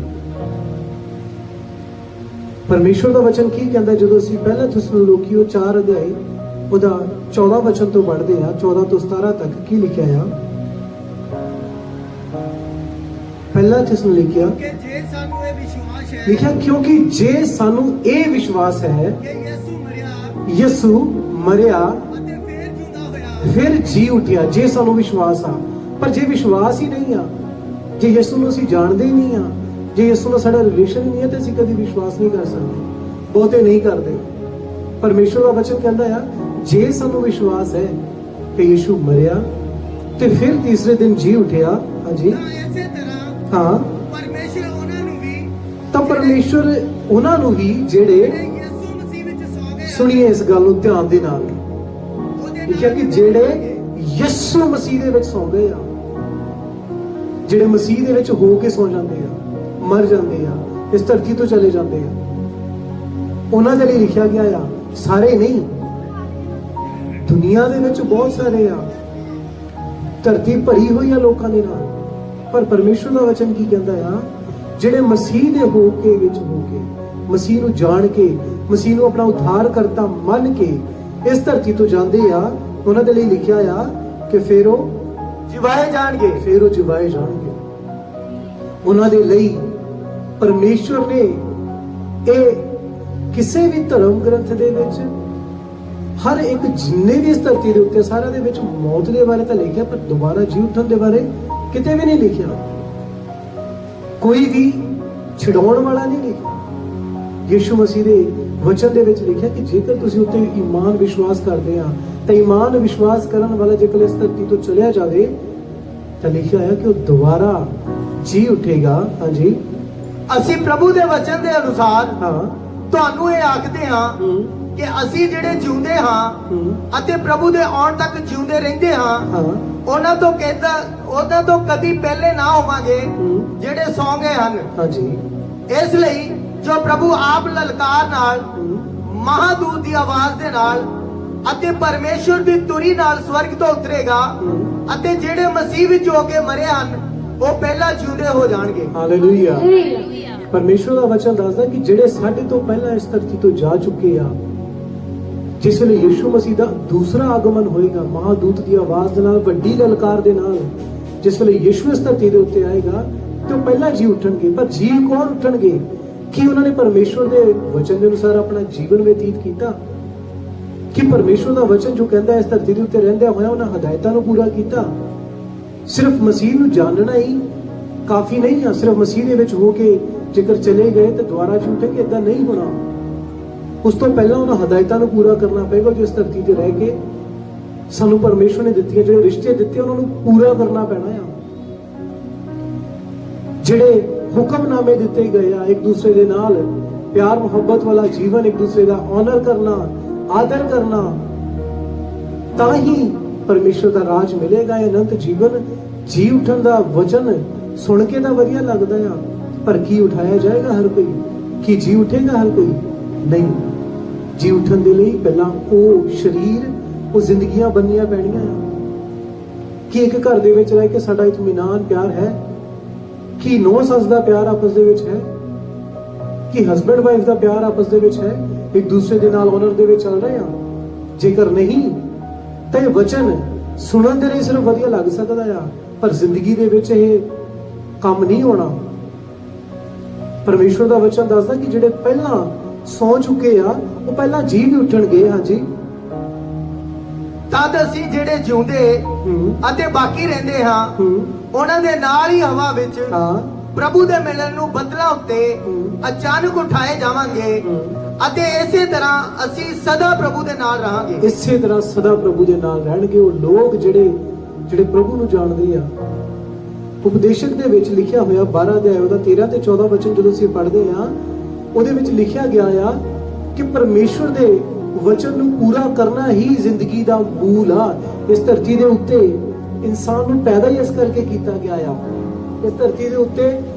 ਪਰਮੇਸ਼ਵਰ ਦਾ ਵਚਨ ਕੀ ਕਹਿੰਦਾ? ਜਦੋਂ ਅਸੀਂ ਪਹਿਲਾ ਥੈਸਲੋਨੀਕੀਓ 4 ਅਧਿਆਇ ਉਹਦਾ 14 ਵਚਨ ਤੋਂ ਪੜ੍ਹਦੇ ਆ, 14 ਤੋਂ 17 ਤੱਕ ਕੀ ਲਿਖਿਆ ਆ? ਪਹਿਲਾ ਥੈਸਲੋਨੀਕੀਓ ਕਿ ਜੇ ਸਾਨੂੰ ਇਹ ਵਿਸ਼ਵਾਸ ਹੈ ਲਿਖਿਆ, ਕਿਉਂਕਿ ਜੇ ਸਾਨੂੰ ਇਹ ਵਿਸ਼ਵਾਸ ਹੈ ਕਿ ਯਿਸੂ ਮਰਿਆ ਅਤੇ ਫੇਰ ਜਿਉਂਦਾ ਹੋਇਆ, ਫਿਰ ਜੀ ਉਠਿਆ, ਜੇ ਸਾਨੂੰ ਵਿਸ਼ਵਾਸ ਆ। ਪਰ ਜੇ ਵਿਸ਼ਵਾਸ ਹੀ ਨਹੀਂ ਆ, ਜੇ ਯਿਸੂ ਨੂੰ ਅਸੀਂ ਜਾਣਦੇ ਹੀ ਨਹੀਂ ਆ, ਜੇ ਯਿਸੂ ਨਾਲ ਸਾਡਾ ਰਿਲੇਸ਼ਨ ਹੀ ਨਹੀਂ ਹੈ, ਤਾਂ ਅਸੀਂ ਕਦੀ ਵਿਸ਼ਵਾਸ ਨਹੀਂ ਕਰ ਸਕਦੇ। ਬਹੁਤੇ ਨਹੀਂ ਕਰਦੇ। ਪਰਮੇਸ਼ਵਰ ਦਾ ਵਚਨ ਕਹਿੰਦਾ ਆ, ਜੇ ਸਾਨੂੰ ਵਿਸ਼ਵਾਸ ਹੈ ਕਿ ਯਿਸੂ ਮਰਿਆ ਤੇ ਫਿਰ ਤੀਸਰੇ ਦਿਨ ਜੀ ਉਠਿਆ, ਹਾਂਜੀ ਤਾਂ ਇਸੇ ਤਰ੍ਹਾਂ ਹਾਂ, ਪਰਮੇਸ਼ਰ ਉਹਨਾਂ ਨੂੰ ਵੀ ਤਾਂ ਪਰਮੇਸ਼ਵਰ ਉਹਨਾਂ ਨੂੰ ਵੀ ਜਿਹੜੇ ਯਿਸੂ ਮਸੀਹ ਵਿੱਚ ਸੌ ਗਏ ਸੁਣੀਏ ਇਸ ਗੱਲ ਨੂੰ ਧਿਆਨ ਦੇ ਨਾਲ, ਉਹਦੇ ਲਿਖਿਆ ਕਿ ਜਿਹੜੇ ਯਿਸੂ ਮਸੀਹ ਦੇ ਵਿੱਚ ਸੌ ਗਏ ਆ, ਜਿਹੜੇ ਮਸੀਹ ਦੇ ਵਿੱਚ ਹੋ ਕੇ ਸੌ ਜਾਂਦੇ ਆ, ਮਰ ਜਾਂਦੇ ਆ, ਇਸ ਧਰਤੀ ਤੋਂ ਚਲੇ ਜਾਂਦੇ ਆ, ਉਹਨਾਂ ਦੇ ਲਈ ਲਿਖਿਆ ਗਿਆ ਆ। ਸਾਰੇ ਨਹੀਂ, ਦੁਨੀਆ ਦੇ ਵਿੱਚ ਬਹੁਤ ਸਾਰੇ ਆ, ਧਰਤੀ ਭਰੀ ਹੋਈ ਆ ਲੋਕਾਂ ਦੇ ਨਾਲ। ਪਰ ਪਰਮੇਸ਼ਵਰ ਦਾ ਵਚਨ ਕੀ ਕਹਿੰਦਾ ਆ? ਜਿਹੜੇ ਮਸੀਹ ਦੇ ਹੋ ਕੇ ਵਿੱਚ ਹੋ ਕੇ, ਮਸੀਹ ਨੂੰ ਜਾਣ ਕੇ, ਮਸੀਹ ਨੂੰ ਆਪਣਾ ਉद्धार ਕਰਤਾ ਮੰਨ ਕੇ ਇਸ ਧਰਤੀ ਤੋਂ ਜਾਂਦੇ ਆ, ਉਹਨਾਂ ਦੇ ਲਈ ਲਿਖਿਆ ਆ ਕਿ ਫਿਰ ਉਹ ਜਿਵਾਏ ਜਾਣਗੇ, ਫਿਰ ਉਹ ਜਿਵਾਏ ਜਾਣਗੇ। ਉਹਨਾਂ ਦੇ ਲਈ ਪਰਮੇਸ਼ਵਰ ਨੇ ਇਹ ਕਿਸੇ ਵੀ ਧਰਮ ਗ੍ਰੰਥ ਦੇ ਵਿੱਚ, ਹਰ ਇੱਕ ਜਿੰਨੇ ਵੀ ਇਸ ਧਰਤੀ ਦੇ ਉੱਤੇ, ਸਾਰਿਆਂ ਦੇ ਵਿੱਚ ਮੌਤ ਦੇ ਬਾਰੇ ਤਾਂ ਲਿਖਿਆ, ਪਰ ਦੁਬਾਰਾ ਜੀ ਉੱਠਣ ਦੇ ਬਾਰੇ ਕਿਤੇ ਵੀ ਨਹੀਂ ਲਿਖਿਆ। ਕੋਈ ਵੀ ਛਡਾਉਣ ਵਾਲਾ ਨਹੀਂ ਲਿਖਿਆ। ਯਿਸੂ ਮਸੀਹ ਦੇ ਵਚਨ ਦੇ ਵਿੱਚ ਲਿਖਿਆ ਕਿ ਜੇਕਰ ਤੁਸੀਂ ਉੱਤੇ ਈਮਾਨ ਵਿਸ਼ਵਾਸ ਕਰਦੇ ਆ, ਤਾਂ ਈਮਾਨ ਵਿਸ਼ਵਾਸ ਕਰਨ ਵਾਲਾ ਜੇਕਰ ਇਸ ਧਰਤੀ ਤੋਂ ਚਲਿਆ ਜਾਵੇ, ਤਾਂ ਲਿਖਿਆ ਹੈ ਕਿ ਉਹ ਦੁਬਾਰਾ ਜੀ ਉਠੇਗਾ। ਹਾਂਜੀ, ਅਸੀਂ ਪ੍ਰਭੂ ਦੇ ਵਚਨ ਦੇ ਅਨੁਸਾਰ ਹਾਂ, ਤੁਹਾਨੂੰ ਇਹ ਆਖਦੇ ਹਾਂ ਕਿ ਅਸੀਂ ਜਿਹੜੇ ਜਿਉਂਦੇ ਹਾਂ ਅਤੇ ਪ੍ਰਭੂ ਦੇ ਆਉਣ ਤੱਕ ਜਿਉਂਦੇ ਰਹਿੰਦੇ ਹਾਂ, ਹਾਂ, ਉਹਨਾਂ ਤੋਂ ਕਦੀ ਪਹਿਲੇ ਨਾ ਹੋਵਾਂਗੇ ਜਿਹੜੇ ਸੌਂ ਗਏ ਹਨ। ਹਾਂਜੀ, ਇਸ ਲਈ ਜੋ ਪ੍ਰਭੂ ਆਪ ਲਲਕਾਰ ਨਾਲ, ਮਹਾਦੂਤ ਦੀ ਆਵਾਜ਼ ਦੇ ਨਾਲ ਅਤੇ ਪਰਮੇਸ਼ਵਰ ਦੀ ਤੁਰੀ ਨਾਲ ਸਵਰਗ ਤੋਂ ਉਤਰੇਗਾ, ਅਤੇ ਜਿਹੜੇ ਮਸੀਹ ਵਿੱਚ ਹੋ ਕੇ ਮਰੇ ਹਨ ਉਹ ਪਹਿਲਾਂ ਜਿਉਂਦੇ ਹੋ ਜਾਣਗੇ। ਹਾਲੇਲੂਇਆ। ਪਰਮੇਸ਼ਵਰ ਦਾ ਵਚਨ ਦੱਸਦਾ ਕਿ ਜਿਹੜੇ ਸਾਡੇ ਤੋਂ ਪਹਿਲਾਂ ਇਸ ਧਰਤੀ ਤੋਂ ਜਾ ਚੁੱਕੇ ਆ, ਜਿਸ ਵੇਲੇ ਯਿਸੂ ਮਸੀਹ ਦਾ ਦੂਸਰਾ ਆਗਮਨ ਹੋਏਗਾ, ਮਹਾਦੂਤ ਦੀ ਆਵਾਜ਼ ਦੇ ਨਾਲ, ਵੱਡੀ ਲਲਕਾਰ ਦੇ ਨਾਲ, ਜਿਸ ਵੇਲੇ ਯਿਸੂ ਇਸ ਧਰਤੀ ਦੇ ਉੱਤੇ ਆਏਗਾ, ਤੇ ਉਹ ਪਹਿਲਾਂ ਜੀ ਉੱਠਣਗੇ। ਪਰ ਜੀ ਕੌਣ ਉੱਠਣਗੇ? ਕਿ ਉਹਨਾਂ ਨੇ ਪਰਮੇਸ਼ਵਰ ਦੇ ਵਚਨ ਦੇ ਅਨੁਸਾਰ ਆਪਣਾ ਜੀਵਨ ਬਤੀਤ ਕੀਤਾ, ਕਿ ਪਰਮੇਸ਼ਵਰ ਦਾ ਵਚਨ ਜੋ ਕਹਿੰਦਾ ਇਸ ਧਰਤੀ ਦੇ ਉੱਤੇ ਰਹਿੰਦਿਆਂ ਹੋਇਆ ਉਹਨਾਂ ਹਦਾਇਤਾਂ ਨੂੰ ਪੂਰਾ ਕੀਤਾ। ਸਿਰਫ ਮਸੀਹ ਨੂੰ ਜਾਣਨਾ ਹੀ ਕਾਫੀ ਨਹੀਂ ਆ। ਸਿਰਫ ਮਸੀਹ ਦੇ ਵਿੱਚ ਹੋ ਕੇ ਜੇਕਰ ਚਲੇ ਗਏ ਤਾਂ ਦੁਬਾਰਾ ਜੀ ਉੱਠਣਗੇ, ਏਦਾਂ ਨਹੀਂ ਹੋਣਾ। ਉਸ ਤੋਂ ਪਹਿਲਾਂ ਉਹਨਾਂ ਹਦਾਇਤਾਂ ਨੂੰ ਪੂਰਾ ਕਰਨਾ ਪਏਗਾ, ਜੋ ਇਸ ਧਰਤੀ ਤੇ ਰਹਿ ਕੇ ਸਾਨੂੰ ਪਰਮੇਸ਼ਵਰ ਨੇ ਦਿੱਤੀਆਂ, ਜਿਹੜੇ ਰਿਸ਼ਤੇ ਦਿੱਤੇ ਉਹਨਾਂ ਨੂੰ ਪੂਰਾ ਕਰਨਾ ਪੈਣਾ ਆ। ਜਿਹੜੇ ਹੁਕਮਨਾਮੇ ਦਿੱਤੇ ਗਏ ਆ, ਇੱਕ ਦੂਸਰੇ ਦੇ ਨਾਲ ਪਿਆਰ ਮੁਹੱਬਤ ਵਾਲਾ ਜੀਵਨ, ਇੱਕ ਦੂਸਰੇ ਦਾ ਆਨਰ ਕਰਨਾ, ਆਦਰ ਕਰਨਾ, ਤਾਂ ਹੀ ਪਰਮੇਸ਼ਵਰ ਦਾ ਰਾਜ ਮਿਲੇਗਾ। ਇਹ ਅਨੰਤ ਜੀਵਨ, ਜੀ ਉੱਠਣ ਦਾ ਵਚਨ ਸੁਣ ਕੇ ਤਾਂ ਵਧੀਆ ਲੱਗਦਾ ਆ, ਪਰ ਕੀ ਉਠਾਇਆ ਜਾਏਗਾ ਹਰ ਕੋਈ? ਕੀ ਜੀ ਉੱਠੇਗਾ ਹਰ ਕੋਈ? ਨਹੀਂ। ਜੀ ਉੱਠਣ ਦੇ ਲਈ ਪਹਿਲਾਂ ਉਹ ਸਰੀਰ, ਉਹ ਜ਼ਿੰਦਗੀਆਂ ਬਣਨੀਆਂ ਪੈਣੀਆਂ ਆ। ਕਿ ਇੱਕ ਘਰ ਦੇ ਵਿੱਚ ਰਹਿ ਕੇ ਸਾਡਾ ਇਤਮੀਨਾਨ ਪਿਆਰ ਹੈ? ਕਿ ਨੌ ਸੱਸ ਦਾ ਪਿਆਰ ਆਪਸ ਦੇ ਵਿੱਚ ਹੈ? ਕਿ ਹਸਬੈਂਡ ਵਾਈਫ ਦਾ ਪਿਆਰ ਆਪਸ ਦੇ ਵਿੱਚ ਹੈ? ਇੱਕ ਦੂਸਰੇ ਦੇ ਨਾਲ ਆਨਰ ਦੇ ਵਿੱਚ ਚੱਲ ਰਹੇ ਆ? ਜੇਕਰ ਨਹੀਂ, ਤਾਂ ਇਹ ਵਚਨ ਸੁਣਨ ਦੇ ਲਈ ਸਿਰਫ ਵਧੀਆ ਲੱਗ ਸਕਦਾ ਆ, ਪਰ ਜ਼ਿੰਦਗੀ ਦੇ ਵਿੱਚ ਇਹ ਕੰਮ ਨਹੀਂ ਹੋਣਾ। ਪਰਮੇਸ਼ਵਰ ਦਾ ਵਚਨ ਦੱਸਦਾ ਕਿ ਜਿਹੜੇ ਪਹਿਲਾਂ ਸੌ ਚੁੱਕੇ ਆ, ਉਹ ਪਹਿਲਾਂ ਜੀ ਵੀ ਉੱਠਣਗੇ। ਹਾਂਜੀ, ਤਦ ਅਸੀਂ ਜਿਹੜੇ ਜਿਉਂਦੇ ਅਤੇ ਬਾਕੀ ਰਹਿੰਦੇ ਹਾਂ, ਉਹਨਾਂ ਦੇ ਨਾਲ ਹੀ ਹਵਾ ਵਿੱਚ ਹਾਂ, ਪ੍ਰਭੂ ਦੇ ਮਿਲਣ ਨੂੰ ਬੱਦਲਾਂ ਉੱਤੇ ਅਚਾਨਕ ਉਠਾਏ ਜਾਵਾਂਗੇ, ਅਤੇ ਇਸੇ ਤਰ੍ਹਾਂ ਅਸੀਂ ਸਦਾ ਪ੍ਰਭੂ ਦੇ ਨਾਲ ਰਹਾਂਗੇ। ਇਸੇ ਤਰ੍ਹਾਂ ਸਦਾ ਪ੍ਰਭੂ ਦੇ ਨਾਲ ਰਹਿਣਗੇ ਉਹ ਲੋਕ ਜਿਹੜੇ ਪ੍ਰਭੂ ਨੂੰ ਜਾਣਦੇ ਆ, ਉਪਦੇਸ਼ਕ ਦੇ ਵਿੱਚ ਲਿਖਿਆ ਹੋਇਆ 12 ਅਧਿਆਇ ਉਹਦਾ 13 ਤੇ 14 ਵਚਨ ਜਦੋਂ ਅਸੀਂ ਪੜ੍ਹਦੇ ਹਾਂ, ਉਹਦੇ ਵਿੱਚ ਲਿਖਿਆ ਗਿਆ ਆ ਕਿ ਪਰਮੇਸ਼ਵਰ ਦੇ ਵਚਨ ਨੂੰ ਪੂਰਾ ਕਰਨਾ ਹੀ ਜ਼ਿੰਦਗੀ ਦਾ ਮੂਲ ਆ। ਇਸ ਧਰਤੀ ਦੇ ਉੱਤੇ ਇਨਸਾਨ ਨੂੰ ਪੈਦਾ ਹੀ ਇਸ ਕਰਕੇ ਕੀਤਾ ਗਿਆ ਆ। ਇਸ ਧਰਤੀ ਦੇ ਉੱਤੇ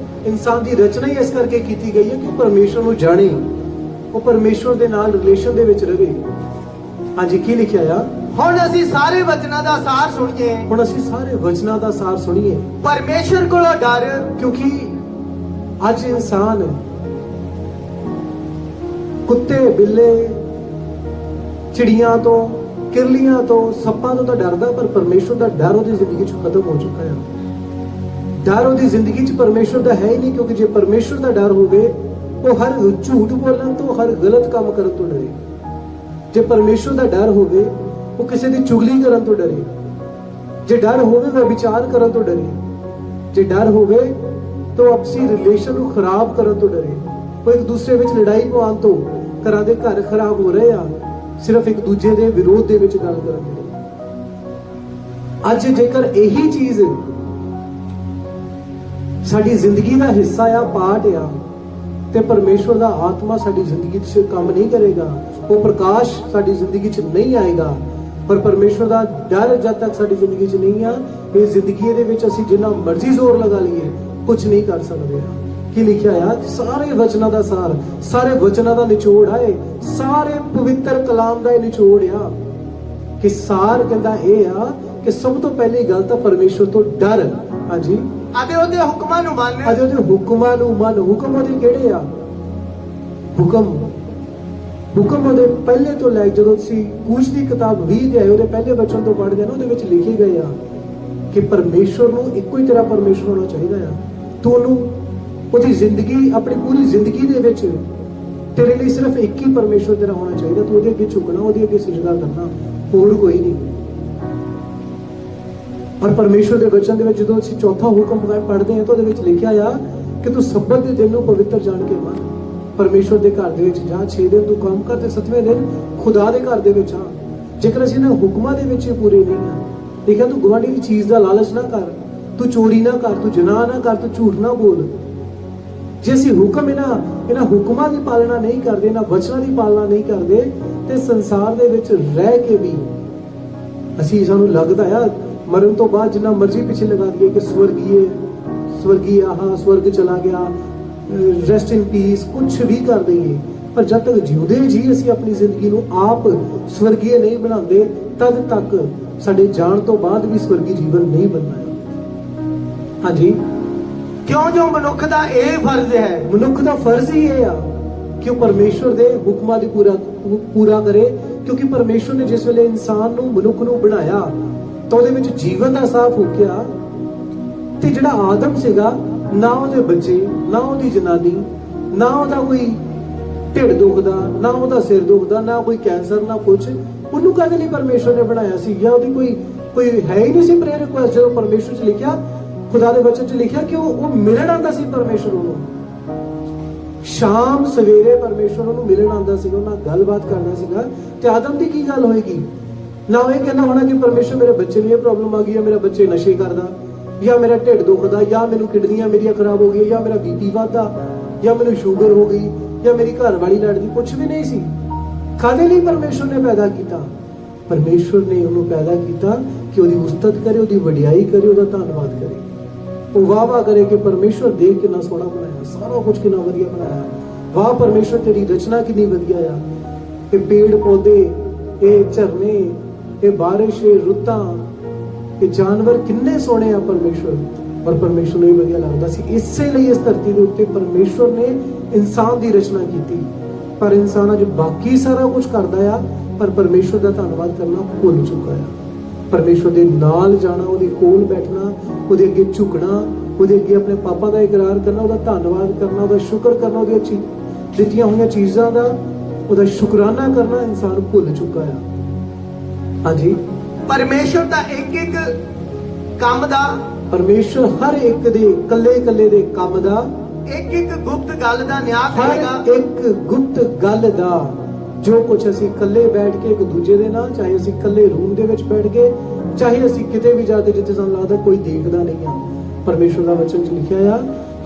ਇਨਸਾਨ ਦੀ ਰਚਨਾ ਹੀ ਇਸ ਕਰਕੇ ਕੀਤੀ ਗਈ ਹੈ ਕਿ ਪਰਮੇਸ਼ਵਰ ਨੂੰ ਜਾਣੇ, ਉਹ ਪਰਮੇਸ਼ਵਰ ਦੇ ਨਾਲ ਰਿਲੇਸ਼ਨ ਦੇ ਵਿੱਚ ਰਵੇ। ਹਾਂਜੀ, ਕੀ ਲਿਖਿਆ ਆ? ਹੁਣ ਅਸੀਂ ਸਾਰੇ ਵਚਨਾਂ ਦਾ ਸਾਰ ਸੁਣੀਏ। ਹੁਣ ਅਸੀਂ ਸਾਰੇ ਵਚਨਾਂ ਦਾ ਸਾਰ ਸੁਣੀਏ। ਪਰਮੇਸ਼ਰ ਕੋਲੋਂ ਡਰ, ਕਿਉਂਕਿ ਅੱਜ ਇਨਸਾਨ ਕੁੱਤੇ, ਬਿੱਲੇ, ਚਿੜੀਆਂ ਤੋਂ, ਕਿਰਲੀਆਂ ਤੋਂ, ਸੱਪਾਂ ਤੋਂ ਤਾਂ ਡਰਦਾ, ਪਰ ਪਰਮੇਸ਼ਵਰ ਦਾ ਡਰ ਉਹਦੀ ਜ਼ਿੰਦਗੀ 'ਚ ਖਤਮ ਹੋ ਚੁੱਕਾ ਹੈ। ਡਰ ਉਹਦੀ ਜ਼ਿੰਦਗੀ 'ਚ ਪਰਮੇਸ਼ਵਰ ਦਾ ਹੈ ਹੀ ਨਹੀਂ, ਕਿਉਂਕਿ ਜੇ ਪਰਮੇਸ਼ਵਰ ਦਾ ਡਰ ਹੋਵੇ ਉਹ ਹਰ ਝੂਠ ਬੋਲਣ ਤੋਂ, ਹਰ ਗਲਤ ਕੰਮ ਕਰਨ ਤੋਂ ਡਰੇ। ਜੇ ਪਰਮੇਸ਼ਵਰ ਦਾ ਡਰ ਹੋਵੇ ਉਹ ਕਿਸੇ ਦੀ ਚੁਗਲੀ ਕਰਨ ਤੋਂ ਡਰੇ। ਜੇ ਡਰ ਹੋਵੇ ਉਹ ਵਿਚਾਰ ਕਰਨ ਤੋਂ ਡਰੇ। ਜੇ ਡਰ ਹੋਵੇ ਤਾਂ ਆਪਸੀ ਰਿਲੇਸ਼ਨ ਨੂੰ ਖਰਾਬ ਕਰਨ ਤੋਂ ਡਰੇ। ਉਹ ਇੱਕ ਦੂਸਰੇ ਵਿੱਚ ਲੜਾਈ ਪਵਾਉਣ ਤੋਂ, ਘਰਾਂ ਦੇ ਘਰ ਖਰਾਬ ਹੋ ਰਹੇ ਆ ਸਿਰਫ ਇੱਕ ਦੂਜੇ ਦੇ ਵਿਰੋਧ ਦੇ ਵਿੱਚ ਗੱਲ ਕਰਨ ਤੋਂ। ਅੱਜ ਜੇਕਰ ਇਹੀ ਚੀਜ਼ ਸਾਡੀ ਜ਼ਿੰਦਗੀ ਦਾ ਹਿੱਸਾ ਆ, ਪਾਰਟ ਆ, ਤੇ ਪਰਮੇਸ਼ਵਰ ਦਾ ਆਤਮਾ ਸਾਡੀ ਜ਼ਿੰਦਗੀ 'ਚ ਕੰਮ ਨਹੀਂ ਕਰੇਗਾ, ਉਹ ਪ੍ਰਕਾਸ਼ ਸਾਡੀ ਜ਼ਿੰਦਗੀ 'ਚ ਨਹੀਂ ਆਏਗਾ। ਪਰ ਪਰਮੇਸ਼ਵਰ ਦਾ ਡਰ ਜਦ ਤੱਕ ਸਾਡੀ ਜ਼ਿੰਦਗੀ 'ਚ ਨਹੀਂ ਆ, ਇਹ ਜ਼ਿੰਦਗੀ ਦੇ ਵਿੱਚ ਅਸੀਂ ਜਿੰਨਾ ਮਰਜ਼ੀ ਜ਼ੋਰ ਲਗਾ ਲਈਏ ਕੁਝ ਨਹੀਂ ਕਰ ਸਕਦੇ ਆ। ਕੀ ਲਿਖਿਆ ਆ? ਸਾਰੇ ਵਚਨਾਂ ਦਾ ਸਾਰ, ਸਾਰੇ ਵਚਨਾਂ ਦਾ ਨਿਚੋੜ ਹੈ, ਸਾਰੇ ਪਵਿੱਤਰ ਕਲਾਮ ਦਾ ਇਹ ਨਿਚੋੜ ਆ ਕਿ ਸਾਰ ਕਹਿੰਦਾ ਇਹ ਆ ਕਿ ਸਭ ਤੋਂ ਪਹਿਲੀ ਗੱਲ ਤਾਂ ਪਰਮੇਸ਼ਵਰ ਤੋਂ ਡਰ। ਹਾਂਜੀ, ਅਤੇ ਉਹਦੇ ਹੁਕਮਾਂ ਨੂੰ ਮੰਨ। ਅਤੇ ਉਹਦੇ ਹੁਕਮਾਂ ਨੂੰ ਮੰਨ। ਹੁਕਮ ਉਹਦੇ ਕਿਹੜੇ ਆ? ਹੁਕਮ ਉਹਦੇ ਪਹਿਲੇ ਤੋਂ ਲੈ ਜਦੋਂ ਤੁਸੀਂ ਕੂਸ਼ ਦੀ ਕਿਤਾਬ 20 ਅਧਿਆਇ ਉਹਦੇ ਪਹਿਲੇ ਵਚਨ ਤੋਂ ਪੜ੍ਹਦੇ ਨਾ, ਉਹਦੇ ਵਿੱਚ ਲਿਖੇ ਗਏ ਆ ਕਿ ਪਰਮੇਸ਼ਵਰ ਨੂੰ ਇੱਕੋ ਹੀ ਤੇਰਾ ਪਰਮੇਸ਼ਵਰ ਹੋਣਾ ਚਾਹੀਦਾ ਆ। ਤੂੰ ਉਹਨੂੰ ਉਹਦੀ ਜ਼ਿੰਦਗੀ, ਆਪਣੀ ਪੂਰੀ ਜ਼ਿੰਦਗੀ ਦੇ ਵਿੱਚ ਤੇਰੇ ਲਈ ਸਿਰਫ ਇੱਕ ਹੀ ਪਰਮੇਸ਼ਵਰ ਤੇਰਾ ਹੋਣਾ ਚਾਹੀਦਾ। ਤੂੰ ਉਹਦੇ ਅੱਗੇ ਝੁਕਣਾ, ਉਹਦੇ ਅੱਗੇ ਸਜਦਾ ਕਰਨਾ, ਹੋਰ ਕੋਈ ਨਹੀਂ। ਪਰ ਪਰਮੇਸ਼ਵਰ ਦੇ ਵਚਨ ਦੇ ਵਿੱਚ ਜਦੋਂ ਅਸੀਂ ਚੌਥਾ ਹੁਕਮ ਪੜ੍ਹਦੇ ਹਾਂ ਤਾਂ ਉਹਦੇ ਵਿੱਚ ਲਿਖਿਆ ਆ ਕਿ ਤੂੰ ਸਬਤ ਦੇ ਦਿਨ ਨੂੰ ਪਵਿੱਤਰ ਜਾਣ ਕੇ ਮੰਨ। ਪਰਮੇਸ਼ਵਰ ਦੇ ਘਰ ਦੇ ਵਿੱਚ ਜਾ, 6 ਦਿਨ ਤੂੰ ਕੰਮ ਕਰ ਤੇ 7ਵੇਂ ਦਿਨ ਖੁਦਾ ਦੇ ਘਰ ਦੇ ਵਿੱਚ ਆ। ਜੇਕਰ ਅਸੀਂ ਇਹਨਾਂ ਹੁਕਮਾਂ ਦੇ ਵਿੱਚ ਪੂਰੇ ਨਹੀਂ ਆ, ਦੇਖਿਆ ਤੂੰ ਗੁਆਂਢੀ ਦੀ ਚੀਜ਼ ਦਾ ਲਾਲਚ ਨਾ ਕਰ, ਤੂੰ ਚੋਰੀ ਨਾ ਕਰ, ਤੂੰ ਜਨਾਹ ਨਾ ਕਰ, ਤੂੰ ਝੂਠ ਨਾ ਬੋਲ। ਜੇ ਅਸੀਂ ਹੁਕਮ ਇਹਨਾਂ ਹੁਕਮਾਂ ਦੀ ਪਾਲਣਾ ਨਹੀਂ ਕਰਦੇ, ਇਹਨਾਂ ਵਚਨਾਂ ਦੀ ਪਾਲਣਾ ਨਹੀਂ ਕਰਦੇ, ਤੇ ਸੰਸਾਰ ਦੇ ਵਿੱਚ ਰਹਿ ਕੇ ਵੀ ਸਾਨੂੰ ਲੱਗਦਾ ਆ ਮਰਨ ਤੋਂ ਬਾਅਦ ਜਿੰਨਾ ਮਰਜ਼ੀ ਪਿੱਛੇ ਲਗਾ ਦਈਏ ਕਿ ਸਵਰਗੀ ਆਹਾ ਸਵਰਗ ਚਲਾ ਗਿਆ, ਰੈਸਟ ਇਨ ਪੀਸ, ਕੁਝ ਵੀ ਕਰ ਦਈਏ, ਪਰ ਜਦ ਤੱਕ ਜਿਉਂਦੇ ਜੀ ਅਸੀਂ ਆਪਣੀ ਜ਼ਿੰਦਗੀ ਨੂੰ ਆਪ ਸਵਰਗੀ ਨਹੀਂ ਬਣਾਉਂਦੇ, ਤਦ ਤੱਕ ਸਾਡੇ ਜਾਣ ਤੋਂ ਬਾਅਦ ਵੀ ਸਵਰਗੀ ਜੀਵਨ ਨਹੀਂ ਬਣਨਾ ਹੈ। ਹਾਂਜੀ, ਕਿਉਂ ਜੋ ਮਨੁੱਖ ਦਾ ਇਹ ਫਰਜ਼ ਹੈ, ਮਨੁੱਖ ਦਾ ਫਰਜ਼ ਹੀ ਇਹ ਆ ਕਿ ਉਹ ਪਰਮੇਸ਼ਵਰ ਦੇ ਹੁਕਮਾਂ ਦੀ ਪੂਰਾ ਕਰੇ। ਕਿਉਂਕਿ ਪਰਮੇਸ਼ਵਰ ਨੇ ਜਿਸ ਵੇਲੇ ਇਨਸਾਨ ਨੂੰ, ਮਨੁੱਖ ਨੂੰ ਬਣਾਇਆ ਤਾਂ ਉਹਦੇ ਵਿੱਚ ਜੀਵਨ ਦਾ ਸਾਹ ਫੂਕਿਆ, ਤੇ ਜਿਹੜਾ ਆਦਮ ਸੀਗਾ, ਨਾ ਉਹਦੇ ਬੱਚੇ, ਨਾ ਉਹਦੀ ਜਨਾਨੀ, ਨਾ ਉਹਦਾ ਕੋਈ ਢਿੱਡ ਦੁਖਦਾ, ਨਾ ਉਹਦਾ ਸਿਰ ਦੁਖਦਾ, ਨਾ ਕੋਈ ਕੈਂਸਰ, ਨਾ ਕੁਝ, ਉਹਨੂੰ ਕਾਹਦੇ ਲਈ ਪਰਮੇਸ਼ਵਰ ਨੇ ਬਣਾਇਆ ਸੀ? ਜਾਂ ਉਹਦੀ ਕੋਈ ਹੈ ਹੀ ਨਹੀਂ ਸੀ ਪ੍ਰੇਅਰ ਰਿਕੁਐਸਟ? ਜਦੋਂ ਪਰਮੇਸ਼ਵਰ 'ਚ ਲਿਖਿਆ, ਖੁਦਾ ਦੇ ਵਚਨ 'ਚ ਲਿਖਿਆ ਕਿ ਉਹ ਮਿਲਣ ਆਉਂਦਾ ਸੀ ਪਰਮੇਸ਼ਵਰ ਨੂੰ, ਸ਼ਾਮ ਸਵੇਰੇ ਪਰਮੇਸ਼ਵਰ ਨੂੰ ਮਿਲਣ ਆਉਂਦਾ ਸੀਗਾ, ਉਹਨਾਂ ਨਾਲ ਗੱਲਬਾਤ ਕਰਦਾ ਸੀਗਾ। ਤੇ ਆਦਮ ਦੀ ਕੀ ਗੱਲ ਹੋਏਗੀ? ਨਾ ਉਹ ਇਹ ਕਹਿੰਦਾ ਹੋਣਾ ਕਿ ਪਰਮੇਸ਼ਵਰ ਮੇਰੇ ਬੱਚੇ ਨੂੰ ਇਹ ਪ੍ਰੋਬਲਮ ਆ ਗਈ ਹੈ, ਮੇਰਾ ਬੱਚੇ ਨਸ਼ੇ ਕਰਦਾ, ਜਾਂ ਮੇਰਾ ਢਿੱਡ ਦੁਖਦਾ, ਜਾਂ ਮੈਨੂੰ ਕਿਡਨੀਆਂ ਮੇਰੀਆਂ ਖਰਾਬ ਹੋ ਗਈਆਂ, ਜਾਂ ਮੇਰਾ ਬੀਪੀ ਵੱਧਦਾ, ਜਾਂ ਮੈਨੂੰ ਸ਼ੂਗਰ ਹੋ ਗਈ, ਜਾਂ ਮੇਰੀ ਘਰ ਵਾਲੀ ਲੜਦੀ। ਕੁਝ ਵੀ ਨਹੀਂ ਸੀ। ਕਾਹਦੇ ਲਈ ਪਰਮੇਸ਼ਵਰ ਨੇ ਪੈਦਾ ਕੀਤਾ? ਪਰਮੇਸ਼ਵਰ ਨੇ ਉਹਨੂੰ ਪੈਦਾ ਕੀਤਾ ਕਿ ਉਹਦੀ ਉਸਤਤ ਕਰੇ, ਉਹਦੀ ਵਡਿਆਈ ਕਰੇ, ਉਹਦਾ ਧੰਨਵਾਦ ਕਰੇ, ਉਹ ਵਾਹ ਕਰੇ ਕਿ ਪਰਮੇਸ਼ਵਰ ਦੇਖ ਕਿੰਨਾ ਸੋਹਣਾ ਬਣਾਇਆ, ਸਾਰਾ ਕੁਝ ਕਿੰਨਾ ਵਧੀਆ ਬਣਾਇਆ, ਵਾਹ ਪਰਮੇਸ਼ਵਰ ਤੇਰੀ ਰਚਨਾ ਕਿੰਨੀ ਵਧੀਆ ਆ, ਇਹ ਪੇੜ ਪੌਦੇ, ਇਹ ਝਰਨੇ, ਇਹ ਬਾਰਿਸ਼, ਇਹ ਰੁੱਤਾਂ, ਇਹ ਜਾਨਵਰ ਕਿੰਨੇ ਸੋਹਣੇ ਆ ਪਰਮੇਸ਼ਵਰ। ਪਰ ਪਰਮੇਸ਼ਵਰ ਨੂੰ ਹੀ ਵਧੀਆ ਲੱਗਦਾ ਸੀ। ਇਸੇ ਲਈ ਇਸ ਧਰਤੀ ਦੇ ਉੱਤੇ ਪਰਮੇਸ਼ਵਰ ਨੇ ਇਨਸਾਨ ਦੀ ਰਚਨਾ ਕੀਤੀ। ਪਰ ਇਨਸਾਨ ਅੱਜ ਬਾਕੀ ਸਾਰਾ ਕੁਝ ਕਰਦਾ ਆ, ਪਰ ਪਰਮੇਸ਼ਵਰ ਦਾ ਧੰਨਵਾਦ ਕਰਨਾ ਭੁੱਲ ਚੁੱਕਾ ਆ। ਪਰਮੇਸ਼ਵਰ ਦੇ ਨਾਲ ਜਾਣਾ, ਉਹਦੇ ਕੋਲ ਬੈਠਣਾ, ਉਹਦੇ ਅੱਗੇ ਝੁਕਣਾ, ਉਹਦੇ ਅੱਗੇ ਆਪਣੇ ਪਾਪਾਂ ਦਾ ਇਕਰਾਰ ਕਰਨਾ, ਉਹਦਾ ਧੰਨਵਾਦ ਕਰਨਾ, ਉਹਦਾ ਸ਼ੁਕਰ ਕਰਨਾ, ਉਹਦੀਆਂ ਦਿੱਤੀਆਂ ਹੋਈਆਂ ਚੀਜ਼ਾਂ ਦਾ ਉਹਦਾ ਸ਼ੁਕਰਾਨਾ ਕਰਨਾ ਇਨਸਾਨ ਭੁੱਲ ਚੁੱਕਾ ਆ। ਹਾਂਜੀ, ਪਰਮੇਸ਼ਵਰ ਦਾ ਇੱਕ ਕੰਮ ਦਾ, ਪਰਮੇਸ਼ਵਰ ਹਰ ਇੱਕ ਦੇ ਕੱਲੇ ਦੇ ਕੰਮ ਦਾ, ਇੱਕ ਗੁਪਤ ਗੱਲ ਦਾ ਨਿਆਂ ਕਰੇਗਾ। ਹਰ ਇੱਕ ਗੁਪਤ ਗੱਲ ਦਾ, ਜੋ ਕੁਝ ਅਸੀਂ ਇਕੱਲੇ ਬੈਠ ਕੇ ਇੱਕ ਦੂਜੇ ਦੇ ਨਾਲ, ਚਾਹੇ ਅਸੀਂ ਇਕੱਲੇ ਰੂਮ ਦੇ ਵਿੱਚ ਬੈਠ ਕੇ, ਚਾਹੇ ਅਸੀਂ ਕਿਤੇ ਵੀ ਜਾ ਕੇ ਜਿੱਥੇ ਸਾਨੂੰ ਲੱਗਦਾ ਕੋਈ ਦੇਖਦਾ ਨਹੀਂ ਆ, ਪਰਮੇਸ਼ਵਰ ਦਾ ਵਚਨ 'ਚ ਲਿਖਿਆ ਆ,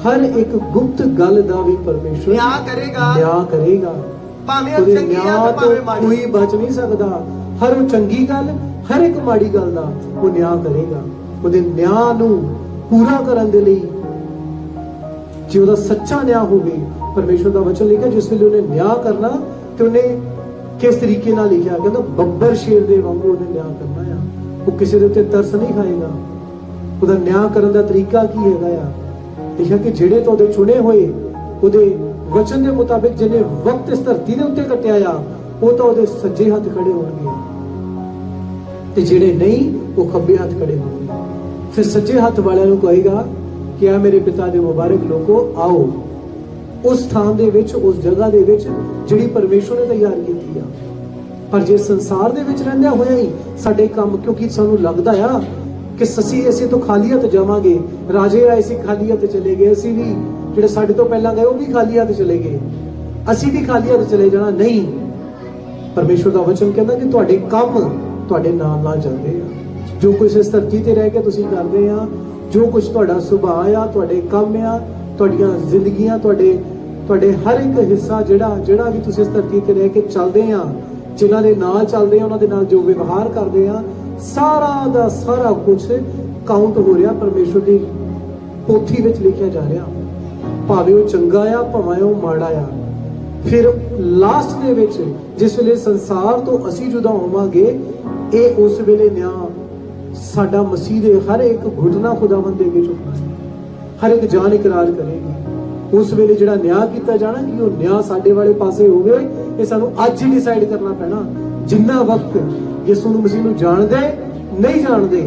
ਹਰ ਇੱਕ ਗੁਪਤ ਗੱਲ ਦਾ ਵੀ ਪਰਮੇਸ਼ਵਰ ਨਿਆਂ ਕਰੇਗਾ। ਨਿਆਂ ਕਰੇਗਾ। ਭਾਵੇਂ ਉਹ ਉਹਦੇ ਚੰਗੀ ਆ ਨਿਆਂ ਤੇ ਤੋਂ ਭਾਵੇਂ ਮਾੜੀ। ਕੋਈ ਬਚ ਨਹੀਂ ਸਕਦਾ। ਹਰ ਉਹ ਚੰਗੀ ਗੱਲ, ਹਰ ਇੱਕ ਮਾੜੀ ਗੱਲ ਦਾ ਉਹ ਨਿਆਂ ਕਰੇਗਾ। ਉਹਦੇ ਨਿਆਂ ਨੂੰ ਪੂਰਾ ਕਰਨ ਦੇ ਲਈ ਜੇ ਉਹਦਾ ਸੱਚਾ ਨਿਆਂ ਹੋਵੇ, ਪਰਮੇਸ਼ਵਰ ਦਾ ਵਚਨ ਲਿਖਿਆ ਜਿਸ ਵੇਲੇ ਉਹਨੇ ਨਿਆਂ ਕਰਨਾ ਤੇ ਉਹਨੇ ਕਿਸ ਤਰੀਕੇ ਨਾਲ ਲਿਖਿਆ, ਕਹਿੰਦਾ ਬੱਬਰ ਸ਼ੇਰ ਦੇ ਵਾਂਗੂ ਉਹਨੇ ਨਿਆਂ ਕਰਨਾ ਆ। ਉਹ ਕਿਸੇ ਦੇ ਉੱਤੇ ਤਰਸ ਨਹੀਂ ਖਾਏਗਾ। ਉਹਦਾ ਨਿਆਂ ਕਰਨ ਦਾ ਤਰੀਕਾ ਕੀ ਹੈਗਾ ਆ? ਲਿਖਿਆ ਕਿ ਜਿਹੜੇ ਤੋਂ ਉਹਦੇ ਚੁਣੇ ਹੋਏ, ਉਹਦੇ ਵਚਨ ਦੇ ਮੁਤਾਬਿਕ ਜਿਹਨੇ ਵਕਤ ਇਸ ਧਰਤੀ ਦੇ ਉੱਤੇ ਕੱਟਿਆ ਆ, ਉਹ ਤਾਂ ਉਹਦੇ ਸੱਜੇ ਹੱਥ ਖੜੇ ਹੋਣਗੇ ਤੇ ਜਿਹੜੇ ਨਹੀਂ ਉਹ ਖੱਬੇ ਹੱਥ ਖੜੇ ਹੋਣਗੇ। ਫਿਰ ਸੱਜੇ ਹੱਥ ਵਾਲਿਆਂ ਨੂੰ ਕਹੇਗਾ ਕਿ ਆ ਮੇਰੇ ਪਿਤਾ ਦੇ ਮੁਬਾਰਕ ਲੋਕੋ, ਆਓ ਉਸ ਸਥਾਨ ਦੇ ਵਿੱਚ, ਉਸ ਜਗ੍ਹਾ ਦੇ ਵਿੱਚ ਜਿਹੜੀ ਪਰਮੇਸ਼ਵਰ ਨੇ ਤਿਆਰ ਕੀਤੀ ਆ। ਪਰ ਜੇ ਸੰਸਾਰ ਦੇ ਵਿੱਚ ਰਹਿੰਦਿਆਂ ਹੋਇਆ ਹੀ ਸਾਡੇ ਕੰਮ, ਕਿਉਂਕਿ ਸਾਨੂੰ ਲੱਗਦਾ ਆ ਕਿ ਅਸੀਂ ਤੋਂ ਖਾਲੀ ਹੱਥ ਜਾਵਾਂਗੇ, ਰਾਜੇ ਆਏ ਸੀ ਖਾਲੀ ਹੱਥ ਚਲੇ ਗਏ, ਅਸੀਂ ਵੀ ਜਿਹੜੇ ਸਾਡੇ ਤੋਂ ਪਹਿਲਾਂ ਗਏ ਉਹ ਵੀ ਖਾਲੀ ਹੱਥ ਚਲੇ ਗਏ, ਅਸੀਂ ਵੀ ਖਾਲੀ ਹੱਥ ਚਲੇ ਜਾਣਾ ਨਹੀਂ। ਪਰਮੇਸ਼ਵਰ ਦਾ ਵਚਨ ਕਹਿੰਦਾ ਕਿ ਤੁਹਾਡੇ ਕੰਮ ਤੁਹਾਡੇ ਨਾਲ ਨਾਲ ਚੱਲਦੇ ਆ। ਜੋ ਕੁਝ ਇਸ ਧਰਤੀ ਤੇ ਰਹਿ ਕੇ ਤੁਸੀਂ ਕਰਦੇ ਆ, ਜੋ ਕੁਝ ਤੁਹਾਡਾ ਸੁਭਾਅ ਆ, ਤੁਹਾਡੇ ਕੰਮ ਆ, ਤੁਹਾਡੀਆਂ ਜ਼ਿੰਦਗੀਆਂ, ਤੁਹਾਡੇ ਹਰ ਇੱਕ ਹਿੱਸਾ ਜਿਹੜਾ ਵੀ ਤੁਸੀਂ ਇਸ ਧਰਤੀ ਤੇ ਰਹਿ ਕੇ ਚੱਲਦੇ ਆ, ਜਿਨ੍ਹਾਂ ਦੇ ਨਾਲ ਚੱਲਦੇ ਆ, ਉਹਨਾਂ ਦੇ ਨਾਲ ਜੋ ਵਿਵਹਾਰ ਕਰਦੇ ਆ, ਸਾਰਾ ਦਾ ਸਾਰਾ ਕੁਝ ਕਾਊਂਟ ਹੋ ਰਿਹਾ, ਪਰਮੇਸ਼ਵਰ ਦੀ ਪੋਥੀ ਵਿੱਚ ਲਿਖਿਆ ਜਾ ਰਿਹਾ। ਭਾਵੇਂ ਉਹ ਚੰਗਾ ਆ, ਭਾਵੇਂ ਉਹ ਮਾੜਾ ਆ। ਫਿਰ ਲਾਸਟ ਦੇ ਵਿੱਚ ਜਿਸ ਵੇਲੇ ਸੰਸਾਰ ਤੋਂ ਅਸੀਂ ਜੁਦਾ ਹੋਵਾਂਗੇ, ਇਹ ਉਸ ਵੇਲੇ ਨਿਆਂ ਸਾਡਾ ਮਸੀਹ ਦੇ ਹਰ ਇੱਕ ਘੁਟਨਾ ਖੁਦਾਵੰਦ ਦੇ ਅੱਗੇ ਝੁਕਣਾ ਹੈ। ਹਰ ਇੱਕ ਜਾਨ ਇਕਰਾਰ ਕਰੇਗੀ। ਉਸ ਵੇਲੇ ਜਿਹੜਾ ਨਿਆਂ ਕੀਤਾ ਜਾਣਾ ਕਿ ਉਹ ਨਿਆਂ ਸਾਡੇ ਵਾਲੇ ਪਾਸੇ ਹੋਵੇ, ਇਹ ਸਾਨੂੰ ਅੱਜ ਹੀ ਡਿਸਾਈਡ ਕਰਨਾ ਪੈਣਾ। ਜਿੰਨਾ ਵਕਤ ਯਿਸੂ ਮਸੀਹ ਨੂੰ ਜਾਣਦੇ ਨਹੀਂ ਜਾਣਦੇ,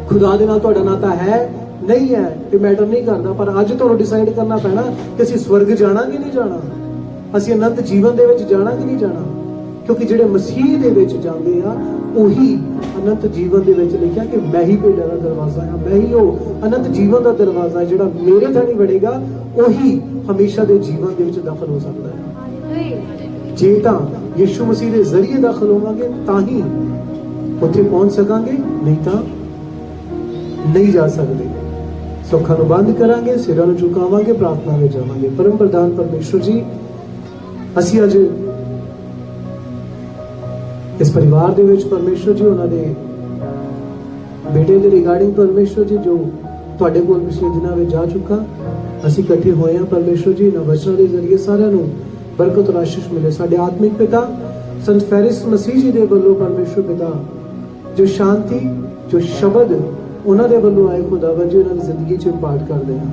ਖੁਦਾ ਦੇ ਨਾਲ ਤੁਹਾਡਾ ਨਾਤਾ ਹੈ ਨਹੀਂ ਹੈ, ਇਹ ਮੈਟਰ ਨਹੀਂ ਕਰਦਾ। ਪਰ ਅੱਜ ਤੁਹਾਨੂੰ ਡਿਸਾਈਡ ਕਰਨਾ ਪੈਣਾ ਕਿ ਅਸੀਂ ਸਵਰਗ ਜਾਣਾ ਕਿ ਨਹੀਂ ਜਾਣਾ, ਅਸੀਂ ਅਨੰਤ ਜੀਵਨ ਦੇ ਵਿੱਚ ਜਾਣਾ ਕਿ ਨਹੀਂ ਜਾਣਾ। ਕਿਉਂਕਿ ਜਿਹੜੇ ਮਸੀਹ ਦੇ ਵਿੱਚ ਜਾਂਦੇ ਆ, ਉਹੀ ਅਨੰਤ ਜੀਵਨ ਦੇ ਵਿੱਚ ਲਿਖਿਆ ਕਿ ਮੈਂ ਹੀ ਭੇਡਾਂ ਦਾ ਦਰਵਾਜ਼ਾ ਹਾਂ, ਮੈਂ ਹੀ ਉਹ ਅਨੰਤ ਜੀਵਨ ਦਾ ਦਰਵਾਜ਼ਾ ਹੈ। ਜਿਹੜਾ ਮੇਰੇ ਥਾਣੀ ਵੜੇਗਾ ਉਹੀ ਹਮੇਸ਼ਾ ਦੇ ਜੀਵਨ ਦੇ ਵਿੱਚ ਦਾਖਲ ਹੋ ਸਕਦਾ ਹੈ। ਜੇ ਤਾਂ ਯਿਸੂ ਮਸੀਹ ਦੇ ਜ਼ਰੀਏ ਦਾਖਲ ਹੋਵਾਂਗੇ ਤਾਂ ਹੀ ਉੱਥੇ ਪਹੁੰਚ ਸਕਾਂਗੇ, ਨਹੀਂ ਤਾਂ ਨਹੀਂ ਜਾ ਸਕਦੇ। ਸੋਖਾਂ ਨੂੰ ਬੰਦ ਕਰਾਂਗੇ, ਸਿਰਾਂ ਨੂੰ ਝੁਕਾਵਾਂਗੇ, ਪ੍ਰਾਰਥਨਾ ਵਿੱਚ ਜਾਵਾਂਗੇ। ਪਰਮ ਪ੍ਰਧਾਨ ਪਰਮੇਸ਼ਵਰ ਜੀ, ਅਸੀਂ ਅੱਜ ਇਸ ਪਰਿਵਾਰ ਦੇ ਵਿੱਚ ਪਰਮੇਸ਼ਵਰ ਜੀ, ਉਹਨਾਂ ਦੇ ਬੇਟੇ ਦੇ ਰਿਗਾਰਡਿੰਗ ਪਰਮੇਸ਼ਵਰ ਜੀ, ਜੋ ਤੁਹਾਡੇ ਕੋਲ ਪਿਛਲੇ ਦਿਨਾਂ ਵਿੱਚ ਜਾ ਚੁੱਕਾ, ਅਸੀਂ ਇਕੱਠੇ ਹੋਏ ਹਾਂ ਪਰਮੇਸ਼ਵਰ ਜੀ। ਇਹਨਾਂ ਵਚਨਾਂ ਦੇ ਜ਼ਰੀਏ ਸਾਰਿਆਂ ਨੂੰ ਬਰਕਤ ਔਰ ਆਸ਼ੀਸ਼ ਮਿਲੇ। ਸਾਡੇ ਆਤਮਿਕ ਪਿਤਾ ਸੰਤ ਫੈਰਿਸ ਮਸੀਹ ਜੀ ਦੇ ਵੱਲੋਂ ਪਰਮੇਸ਼ਵਰ ਪਿਤਾ ਜੋ ਸ਼ਾਂਤੀ, ਜੋ ਸ਼ਬਦ ਉਹਨਾਂ ਦੇ ਵੱਲੋਂ ਆਏ ਖੁਦਾਵੰਦ ਜੀ, ਉਹਨਾਂ ਦੀ ਜ਼ਿੰਦਗੀ 'ਚ ਇੰਪਾਰਟ ਕਰਦੇ ਹਾਂ।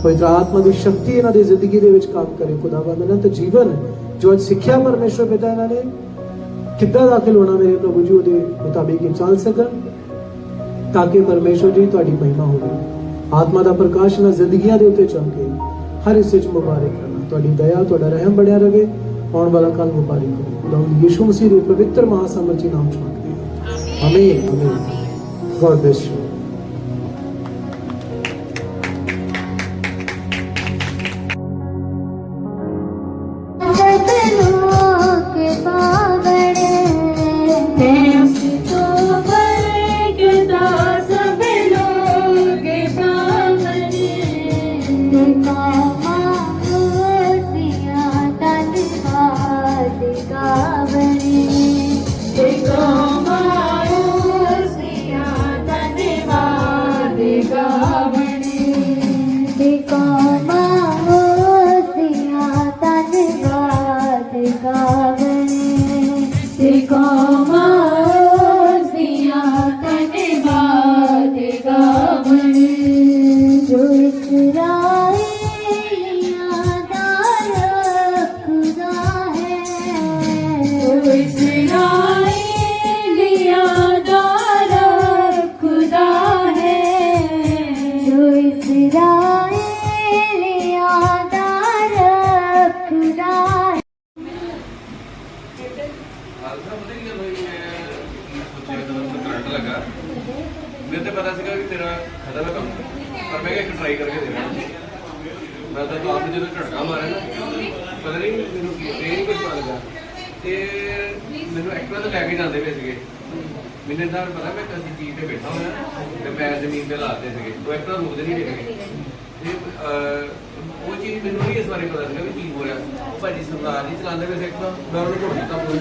ਪਵਿੱਤਰ ਆਤਮਾ ਦੀ ਸ਼ਕਤੀ ਇਹਨਾਂ ਦੀ ਜ਼ਿੰਦਗੀ ਦੇ ਵਿੱਚ ਕੰਮ ਕਰੇ ਖੁਦਾਵੰਦ। ਅਨੰਤ ਜੀਵਨ ਜੋ ਅੱਜ ਸਿੱਖਿਆ ਪਰਮੇਸ਼ਵਰ ਪਿਤਾ ਇਹਨਾਂ ਨੇ ਕਿੱਦਾਂ ਦਾਖਲ ਹੋਣਾ ਮੇਰੇ ਪ੍ਰਭੂ ਜੀ, ਉਹਦੇ ਮੁਤਾਬਿਕ ਇਹ ਚੱਲ ਸਕਣ, ਤਾਂ ਕਿ ਪਰਮੇਸ਼ਵਰ ਜੀ ਤੁਹਾਡੀ ਮਹਿਮਾ ਹੋਵੇ। ਆਤਮਾ ਦਾ ਪ੍ਰਕਾਸ਼ ਇਹਨਾਂ ਜ਼ਿੰਦਗੀਆਂ ਦੇ ਉੱਤੇ ਚਮਕੇ, ਹਰ ਹਿੱਸੇ 'ਚ ਮੁਬਾਰਕ ਕਰਨਾ। ਤੁਹਾਡੀ ਦਇਆ, ਤੁਹਾਡਾ ਰਹਿਮ ਬਣਿਆ ਰਹੇ। ਆਉਣ ਵਾਲਾ ਕੱਲ ਮੁਬਾਰਕ ਹੋਵੇ। ਖੁਦਾਵੰਦ ਯਿਸੂ ਮਸੀਹ ਦੇ ਪਵਿੱਤਰ ਮਹਾਸਮਰਥ ਜੀ ਨਾਮ 'ਚ ਮੰਗਦੇ ਹਾਂ, ਆਮੀਨ ਆਮੀਨ। God bless you. ਮੈਨੂੰ ਤਾਂ ਪਤਾ ਸੀਗਾ ਕਿ ਤੇਰਾ ਖਤਮ ਹੈ ਕੰਮ, ਪਰ ਮੈਂ ਕਿਹਾ ਇੱਕ ਟਰਾਈ ਕਰਕੇ ਦੇਖਣਾ। ਮੈਂ ਤਾਂ ਆਪ ਜਦੋਂ ਝਟਕਾ ਮਾਰਿਆ ਨਾ, ਪਤਾ ਨਹੀਂ ਮੈਨੂੰ ਨਹੀਂ ਕੁਝ ਪਤਾ ਲੱਗਾ, ਤੇ ਮੈਨੂੰ ਐਕਟਿਵਾ ਤੇ ਲੈ ਕੇ ਜਾਂਦੇ ਪਏ ਸੀਗੇ। ਮੈਨੂੰ ਇਦਾਂ ਪਤਾ ਮੈਂ ਕਿਸੇ ਚੀਜ਼ ਤੇ ਬੈਠਾ ਹੋਇਆ ਤੇ ਪੈਰ ਜ਼ਮੀਨ ਤੇ ਲਾਤੇ ਸੀਗੇ ਉਹ ਇੱਕ ਤਾਂ ਰੁਕਦੇ ਨਹੀਂ ਹੈਗੇ ਤੇ ਉਹ ਚੀਜ਼ ਮੈਨੂੰ ਨਹੀਂ ਇਸ ਬਾਰੇ ਪਤਾ ਸੀਗਾ ਵੀ ਕੀ ਹੋ ਰਿਹਾ ਉਹ ਭਾਜੀ ਸਰਦਾਰ ਜੀ ਚਲਾਉਂਦੇ ਪਏ ਸੀ ਇੱਕ ਤਾਂ ਮੈਂ ਉਹਨੂੰ ਘੁੱਟ ਦਿੱਤਾ ਪੂਰਾ